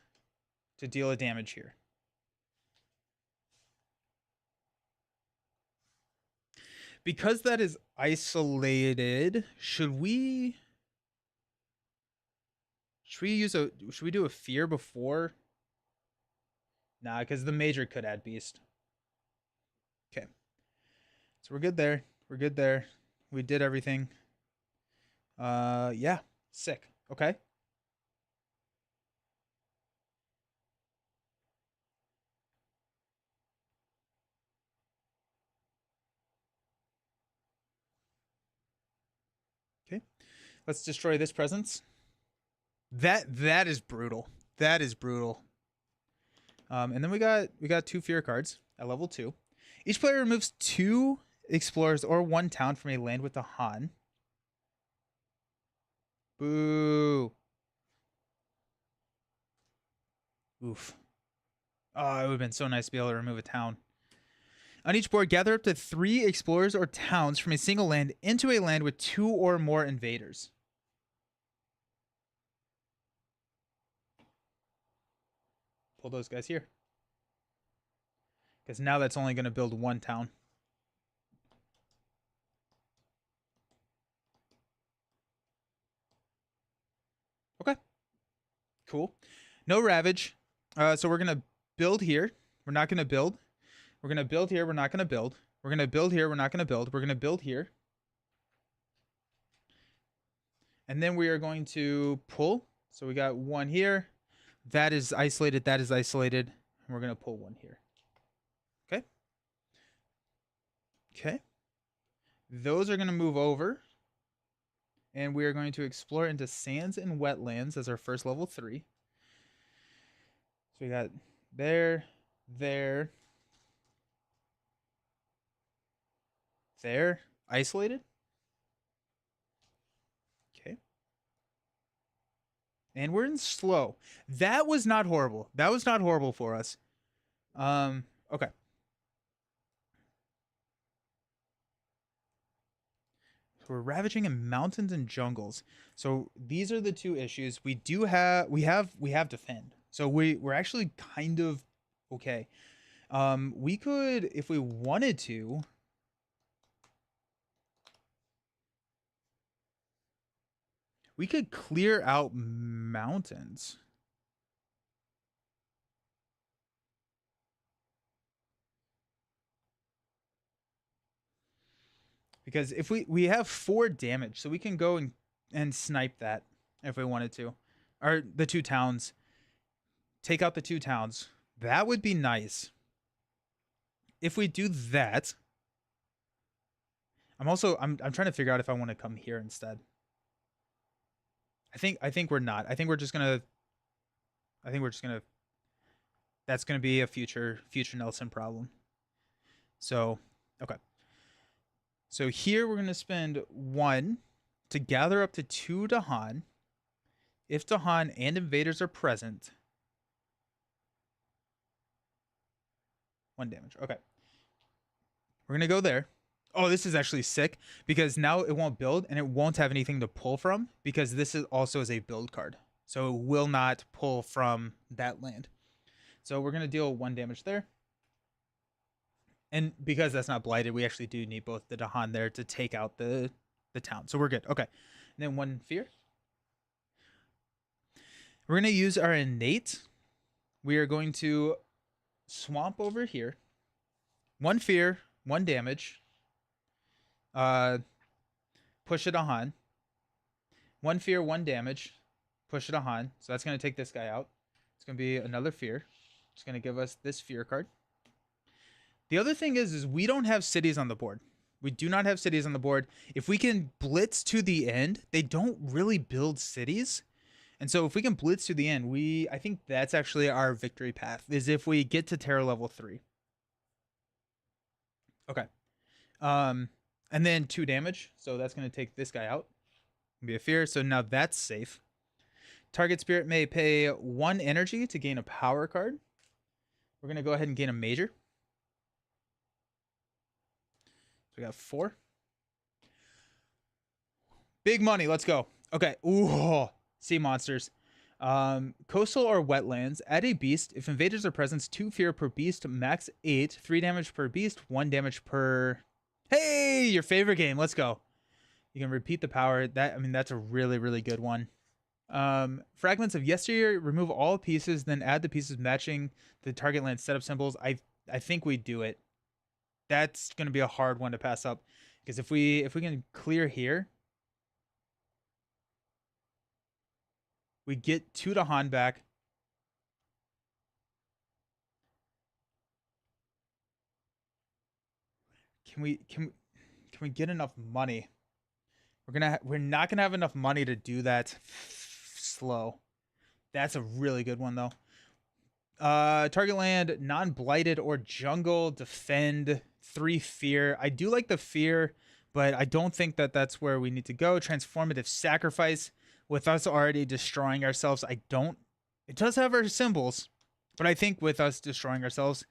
to deal a damage here. Because that is isolated, should we do a fear before? Nah, because the major could add beast. Okay. So we're good there. We did everything. Yeah. Sick. Okay. Okay. Let's destroy this presence. That is brutal. That is brutal. And then we got 2 fear cards at level 2. Each player removes 2 explorers or 1 town from a land with the Han. Boo. Oof. Oh, it would have been so nice to be able to remove a town. On each board, gather up to 3 explorers or towns from a single land into a land with 2 or more invaders. pull those guys here. Because now that's only going to build one town. Okay. Cool. No ravage. So we're going to build here. We're not going to build. We're going to build here. We're not going to build. We're going to build here. We're not going to build. We're going to build here. And then we are going to pull. So we got one here. That is isolated. That is isolated. And we're going to pull one here. Okay. Okay. Those are going to move over. And we are going to explore into sands and wetlands as our first level 3. So we got there, there, there, isolated. Okay. And we're in slow. That was not horrible. That was not horrible for us. Okay. So we're ravaging in mountains and jungles. So these are the two issues. We have defend. So we're actually kind of okay. We could, if we wanted to, we could clear out mountains. Because if we have 4 damage, so we can go and snipe that if we wanted to. Or the 2 towns. Take out the 2 towns. That would be nice. If we do that, I'm trying to figure out if I want to come here instead. I think we're not. I think we're just gonna that's gonna be a future Nelson problem. So okay. So here we're gonna spend 1 to gather up to 2 Dahan. If Dahan and invaders are present. 1 damage. Okay. We're going to go there. Oh, this is actually sick because now it won't build and it won't have anything to pull from because this is also a build card. So it will not pull from that land. So we're going to deal 1 damage there. And because that's not blighted, we actually do need both the Dahan there to take out the town. So we're good. Okay. And then 1 fear. We're going to use our innate. We are going to swamp over here. 1 fear, 1 damage. Push it a Han. 1 fear, 1 damage. Push it a Han. So that's going to take this guy out. It's going to be another fear. It's going to give us this fear card. The other thing is we don't have cities on the board. We do not have cities on the board. If we can blitz to the end, they don't really build cities. And so if we can blitz to the end, I think that's actually our victory path, is if we get to terror level 3. Okay. And then 2 damage. So that's going to take this guy out. Be a fear. So now that's safe. Target spirit may pay 1 energy to gain a power card. We're going to go ahead and gain a major. So we got 4. Big money. Let's go. Okay. Ooh. Sea monsters. Coastal or wetlands. Add a beast. If invaders are present, 2 fear per beast. Max 8. 3 damage per beast. 1 damage per... Hey! Your favorite game. Let's go. You can repeat the power. That's a really, really good one. Fragments of yesteryear. Remove all pieces, then add the pieces matching the target land setup symbols. I think we do it. That's going to be a hard one to pass up. Because if we can clear here... We get 2 Dahan back. Can we get enough money? We're not gonna have enough money to do that slow. That's a really good one though. Target land, non-blighted or jungle, defend, 3 fear. I do like the fear, but I don't think that that's where we need to go. Transformative sacrifice. With us already destroying ourselves, it does have our symbols, but I think with us destroying ourselves,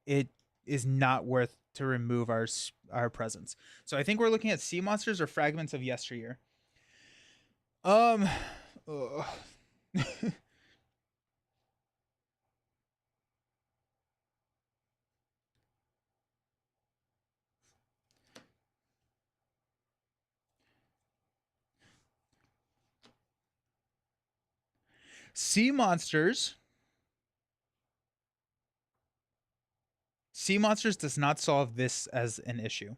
it is not worth to remove our presence. So I think we're looking at sea monsters or fragments of yesteryear. Sea monsters. Sea monsters does not solve this as an issue.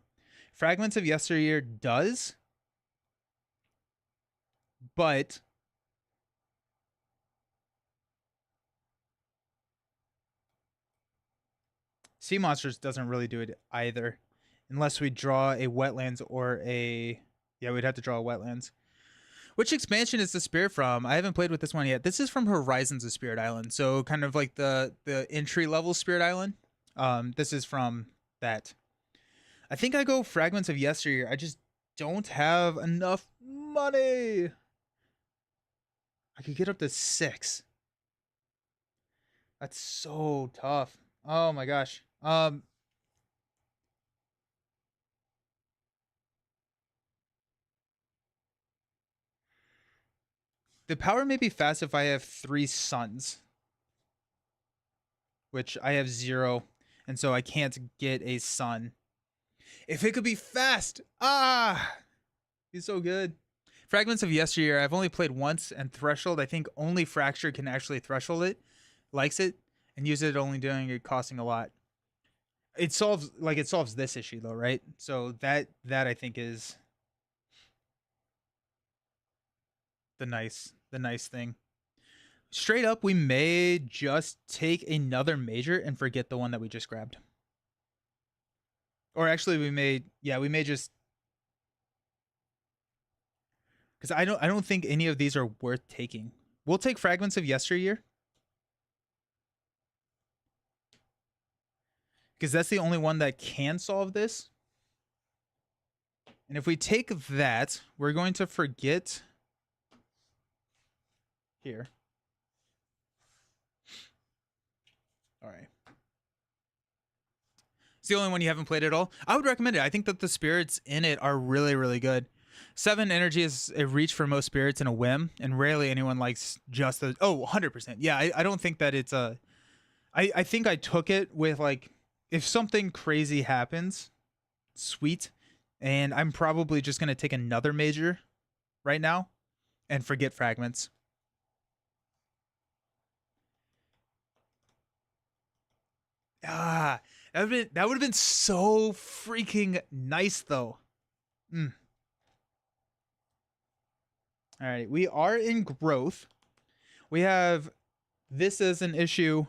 Fragments of Yesteryear does, but Sea monsters doesn't really do it either, unless we draw a wetlands or a yeah, we'd have to draw a wetlands. Which expansion is the spirit from? I haven't played with this one yet. This is from Horizons of Spirit Island, so kind of like the entry level Spirit Island. This is from that. I think I go Fragments of Yesteryear. I just don't have enough money. I could get up to 6. That's so tough. Oh my gosh. The power may be fast if I have 3 suns, which I have 0, and so I can't get a sun. If it could be fast, he's so good. Fragments of Yesteryear, I've only played once, and Threshold, I think only Fracture can actually threshold it, likes it, and use it only doing it costing a lot. It solves this issue though, right? So that I think is the nice thing. Straight up, we may just take another major and forget the one that we just grabbed. Or actually we may just, because I don't think any of these are worth taking. We'll take Fragments of Yesteryear, because that's the only one that can solve this. And if we take that, we're going to forget here. All right. It's the only one you haven't played at all. I would recommend it. I think that the spirits in it are really, really good. 7 energy is a reach for most spirits and a whim, and rarely anyone likes just the 100%. Yeah, I don't think that it's a. I think I took it with like, if something crazy happens, sweet, and I'm probably just gonna take another major right now and forget fragments. That would have been so freaking nice though. All right, we are in growth. We have this as an issue.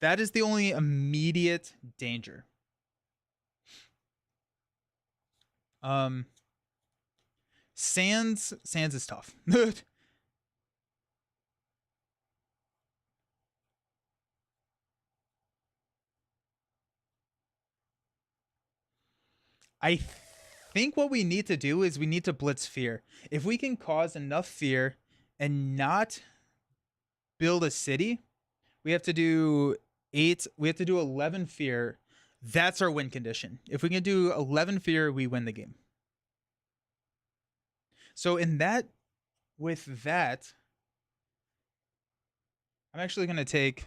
That is the only immediate danger. Sands is tough. I think what we need to do is we need to blitz fear. If we can cause enough fear and not build a city, we have to do 8. We have to do 11 fear. That's our win condition. If we can do 11 fear, we win the game. So with that, I'm actually going to take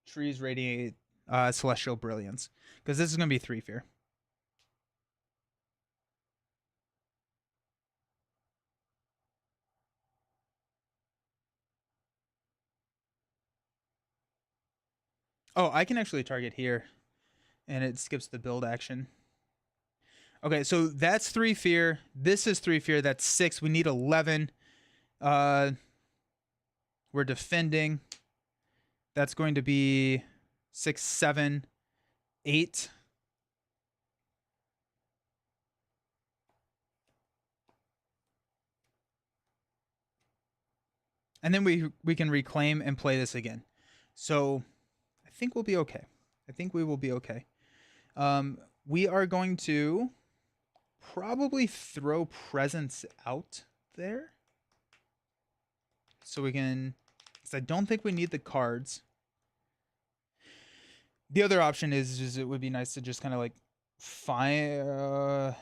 Trees Radiate Celestial Brilliance, because this is going to be 3 fear. Oh, I can actually target here, and it skips the build action. Okay, so that's 3 fear. This is 3 fear. That's 6. We need 11. We're defending. That's going to be 6, 7, 8. And then we can reclaim and play this again. So I think we'll be okay. I think we will be okay. We are going to probably throw presents out there, so we can, because I don't think we need the cards. The other option is it would be nice to just kind of like find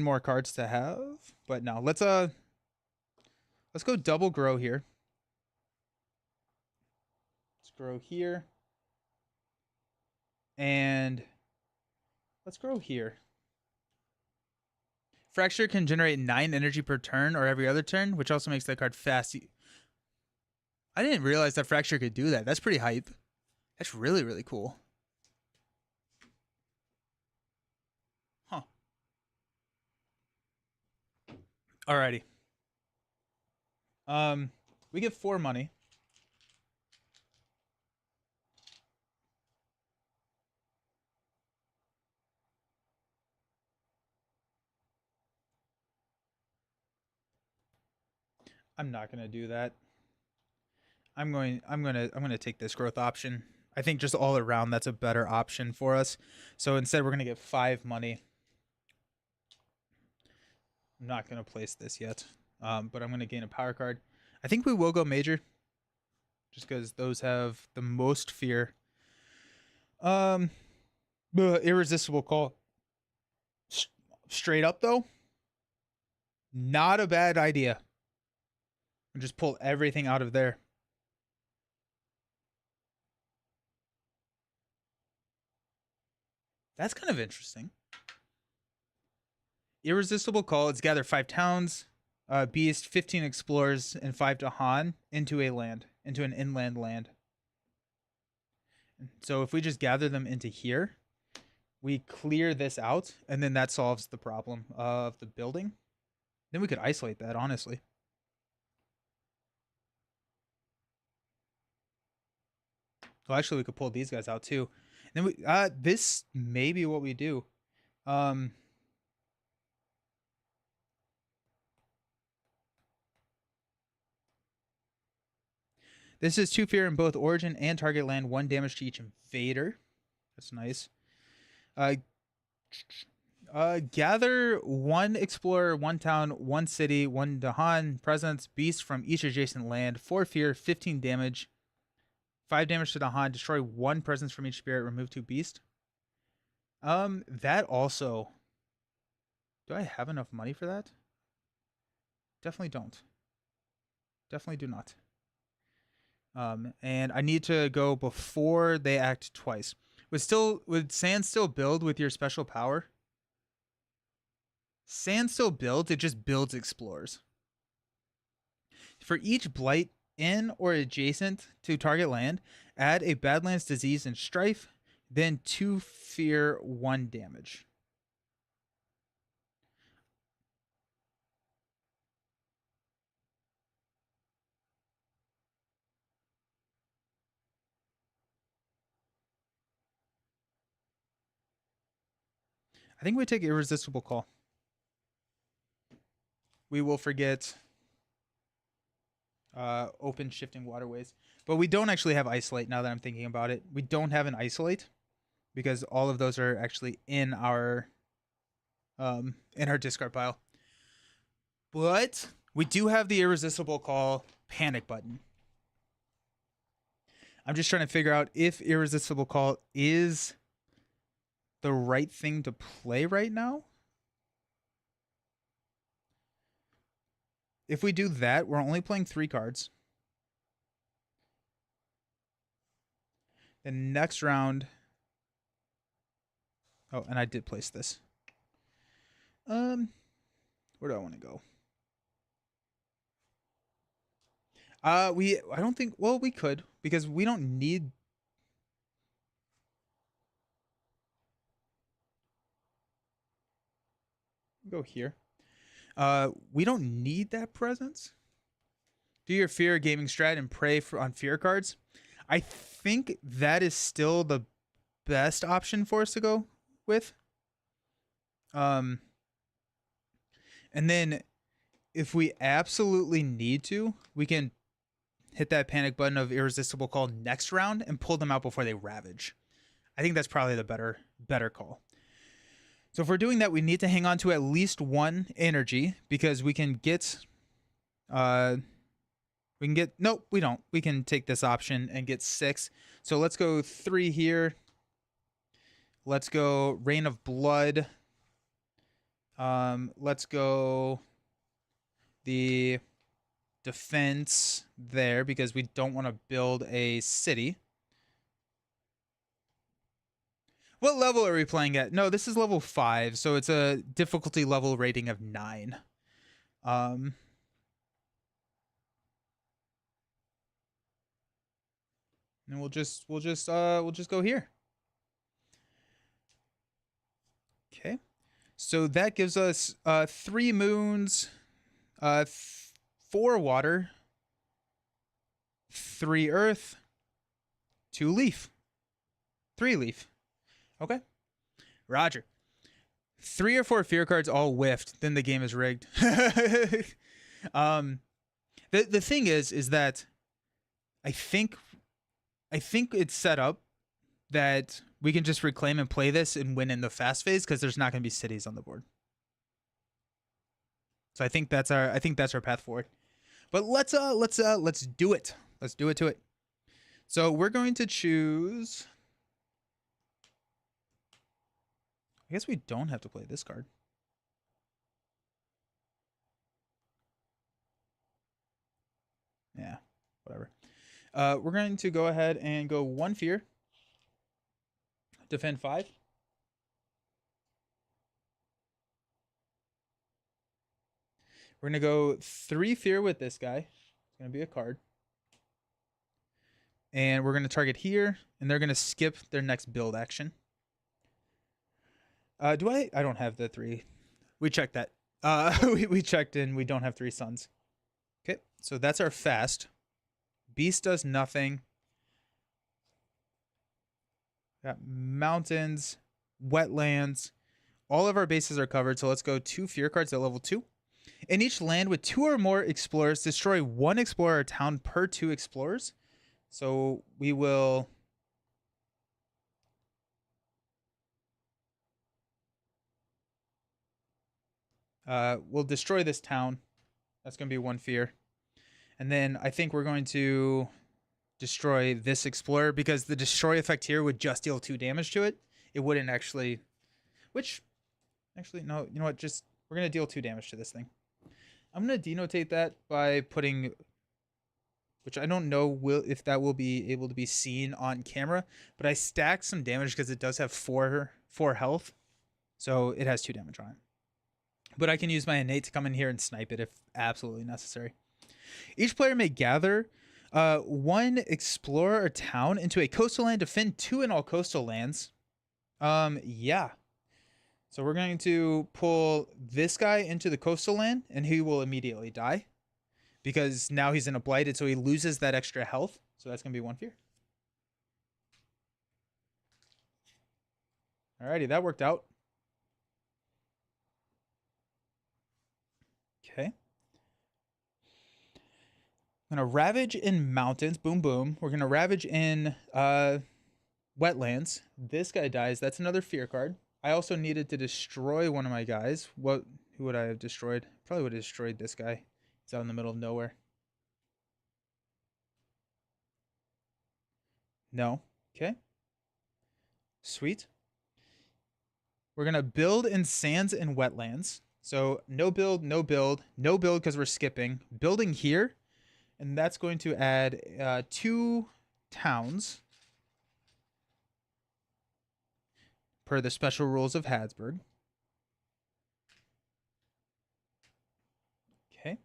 more cards to have, but no, let's go double grow here. Let's grow here, and let's grow here. Fracture can generate 9 energy per turn or every other turn, which also makes that card fast. I didn't realize that Fracture could do that. That's pretty hype. That's really, really cool. Huh. Alrighty. We get 4 money. I'm not gonna do that. I'm gonna take this growth option. I think just all around that's a better option for us. So instead we're gonna get 5 money. I'm not gonna place this yet. But I'm gonna gain a power card. I think we will go major. Just because those have the most fear. Irresistible call. Straight up though, not a bad idea. And just pull everything out of there. That's kind of interesting. Irresistible call. It's gather 5 towns, beast, 15 explorers, and 5 Dahan into a land, into an inland land. So if we just gather them into here, we clear this out, and then that solves the problem of the building. Then we could isolate that, honestly. Well, actually, we could pull these guys out too. And then we this may be what we do. This is 2 fear in both origin and target land, 1 damage to each invader. That's nice. Gather 1 explorer, 1 town, 1 city, 1 Dahan presence, beast from each adjacent land, 4 fear, 15 damage, 5 damage to Dahan, destroy 1 presence from each spirit, remove 2 beast. That also. Do I have enough money for that? Definitely don't. Definitely do not. And I need to go before they act twice. Would Sand still build with your special power? Sand still builds, it just builds explorers. For each blight in or adjacent to target land, add a Badlands Disease and Strife, then 2 fear, 1 damage. I think we take Irresistible Call. We will forget open shifting waterways. But we don't actually have Isolate now that I'm thinking about it. We don't have an Isolate because all of those are actually in our discard pile. But we do have the Irresistible Call panic button. I'm just trying to figure out if Irresistible Call is the right thing to play right now. If we do that, we're only playing 3 cards. The next round. Oh, and I did place this. Where do I want to go? I don't think, well, we could, because we don't need. Go here. We don't need that presence. Do your fear gaming strat and pray on fear cards. I think that is still the best option for us to go with. And then if we absolutely need to, we can hit that panic button of Irresistible Call next round and pull them out before they ravage. I think that's probably the better call. So if we're doing that, we need to hang on to at least 1 energy because we can get nope, we don't. We can take this option and get 6. So let's go 3 here. Let's go Rain of Blood. Let's go the defense there because we don't want to build a city. What level are we playing at? No, this is level 5, so it's a difficulty level rating of 9. And we'll just go here. Okay. So that gives us 3 moons, 4 water, 3 earth, 2 leaf, 3 leaf. Okay. Roger. 3 or 4 fear cards all whiffed, then the game is rigged. The thing is that I think it's set up that we can just reclaim and play this and win in the fast phase because there's not going to be cities on the board. So I think that's our path forward. But let's do it. Let's do it to it. So we're going to choose. I guess we don't have to play this card. Yeah, whatever. We're going to go ahead and go 1 fear. Defend 5. We're going to go 3 fear with this guy. It's going to be a card. And we're going to target here, and they're going to skip their next build action. I don't have the 3. We checked that. We checked and we don't have 3 suns. Okay, so that's our fast. Beast does nothing. Got mountains, wetlands. All of our bases are covered, so let's go 2 fear cards at level 2. In each land with 2 or more explorers, destroy 1 explorer or town per 2 explorers. So we will... we'll destroy this town. That's going to be 1 fear. And then I think we're going to destroy this explorer because the destroy effect here would just deal 2 damage to it. It wouldn't actually... Actually, no. You know what? We're going to deal 2 damage to this thing. I'm going to denotate that by putting... Which I don't know if that will be able to be seen on camera. But I stacked some damage because it does have 4 health. So it has 2 damage on it. But I can use my innate to come in here and snipe it if absolutely necessary. Each player may gather 1 explorer or town into a coastal land, defend 2 in all coastal lands. Yeah. So we're going to pull this guy into the coastal land, and he will immediately die. Because now he's in a blighted, so he loses that extra health. So that's going to be 1 fear. Alrighty, that worked out. Okay. I'm going to ravage in mountains. Boom, boom. We're going to ravage in wetlands. This guy dies. That's another fear card. I also needed to destroy one of my guys. Who would I have destroyed? Probably would have destroyed this guy. He's out in the middle of nowhere. No. Okay. Sweet. We're going to build in sands and wetlands. So no build, no build, no build because we're skipping. Building here, and that's going to add 2 towns per the special rules of Hadsburg. Okay.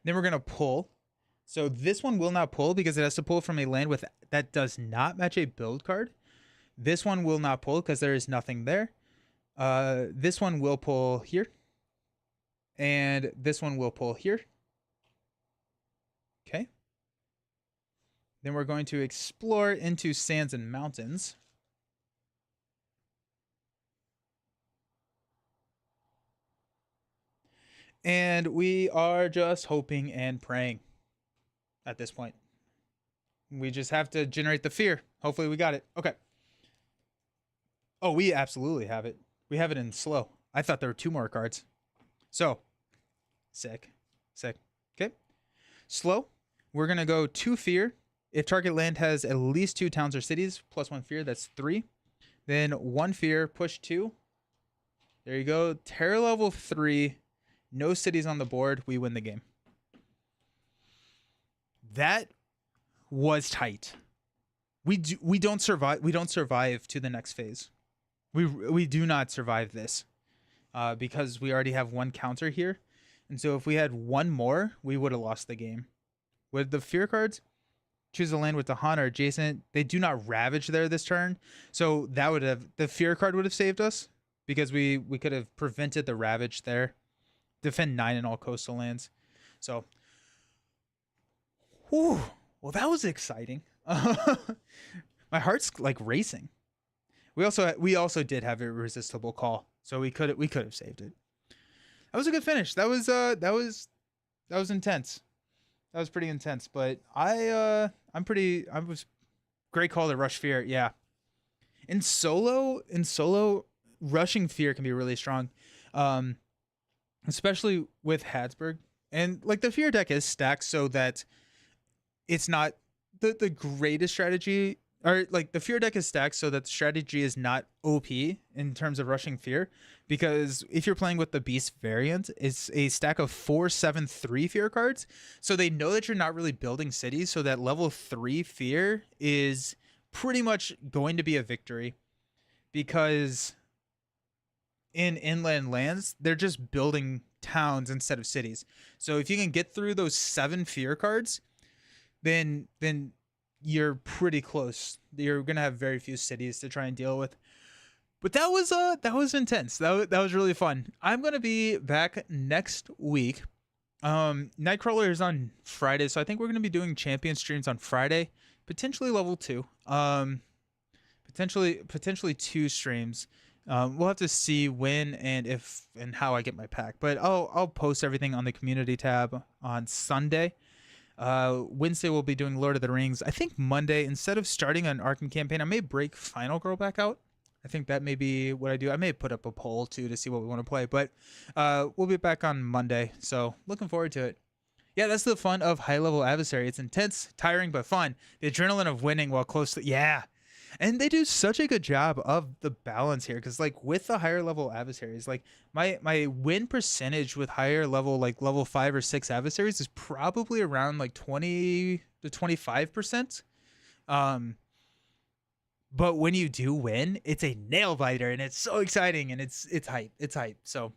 Then we're going to pull. So this one will not pull because it has to pull from a land that does not match a build card. This one will not pull because there is nothing there. This one will pull here. And this one will pull here. Okay. Then we're going to explore into sands and mountains. And we are just hoping and praying at this point. We just have to generate the fear. Hopefully we got it. Okay. Oh, we absolutely have it. We have it in slow. I thought there were 2 more cards. So, sick. Okay. Slow. We're going to go 2 fear. If target land has at least 2 towns or cities, plus 1 fear, that's 3. Then 1 fear, push 2. There you go. Terror level 3. No cities on the board. We win the game. That was tight. We don't survive to the next phase. We do not survive this because we already have one counter here. And so if we had one more, we would have lost the game. With the fear cards, choose a land with the Hana or adjacent. They do not ravage there this turn. So that would have, the fear card would have saved us because we could have prevented the ravage there. Defend 9 in all coastal lands. So, whew, well, that was exciting. My heart's like racing. We also did have Irresistible Call, so we could have saved it. That was a good finish. That was intense. That was pretty intense, but I was great call to rush fear. Yeah. In solo, rushing fear can be really strong. Especially with Hadsburg. And like the fear deck is stacked so that it's not the greatest strategy, or like the fear deck is stacked so that the strategy is not OP in terms of rushing fear, because if you're playing with the beast variant, it's a stack of 4/7/3 fear cards, so they know that you're not really building cities, so that level 3 fear is pretty much going to be a victory, because in inland lands they're just building towns instead of cities. So if you can get through those 7 fear cards, then you're pretty close. You're gonna have very few cities to try and deal with. But that was intense. That was really fun. I'm gonna be back next week. Nightcrawler is on Friday, so I think we're gonna be doing champion streams on Friday, potentially level 2. Potentially 2 streams. We'll have to see when and if and how I get my pack. But I'll post everything on the community tab on Sunday. Wednesday we'll be doing Lord of the Rings. I think Monday, instead of starting an Arkham campaign, I may break Final Girl back out. I think that may be what I do. I may put up a poll too to see what we want to play, but we'll be back on Monday, so looking forward to it. Yeah, that's the fun of high level adversary. It's intense, tiring, but fun. The adrenaline of winning while close to, yeah. And they do such a good job of the balance here, because like with the higher level adversaries, like my win percentage with higher level, like level 5 or 6 adversaries, is probably around like 20 to 25%. But when you do win, it's a nail biter, and it's so exciting, and it's hype. It's hype. So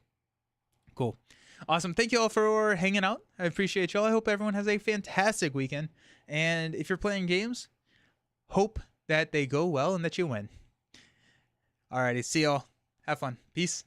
cool. Awesome. Thank you all for hanging out. I appreciate y'all. I hope everyone has a fantastic weekend. And if you're playing games, hope that they go well and that you win. Alrighty, see y'all. Have fun. Peace.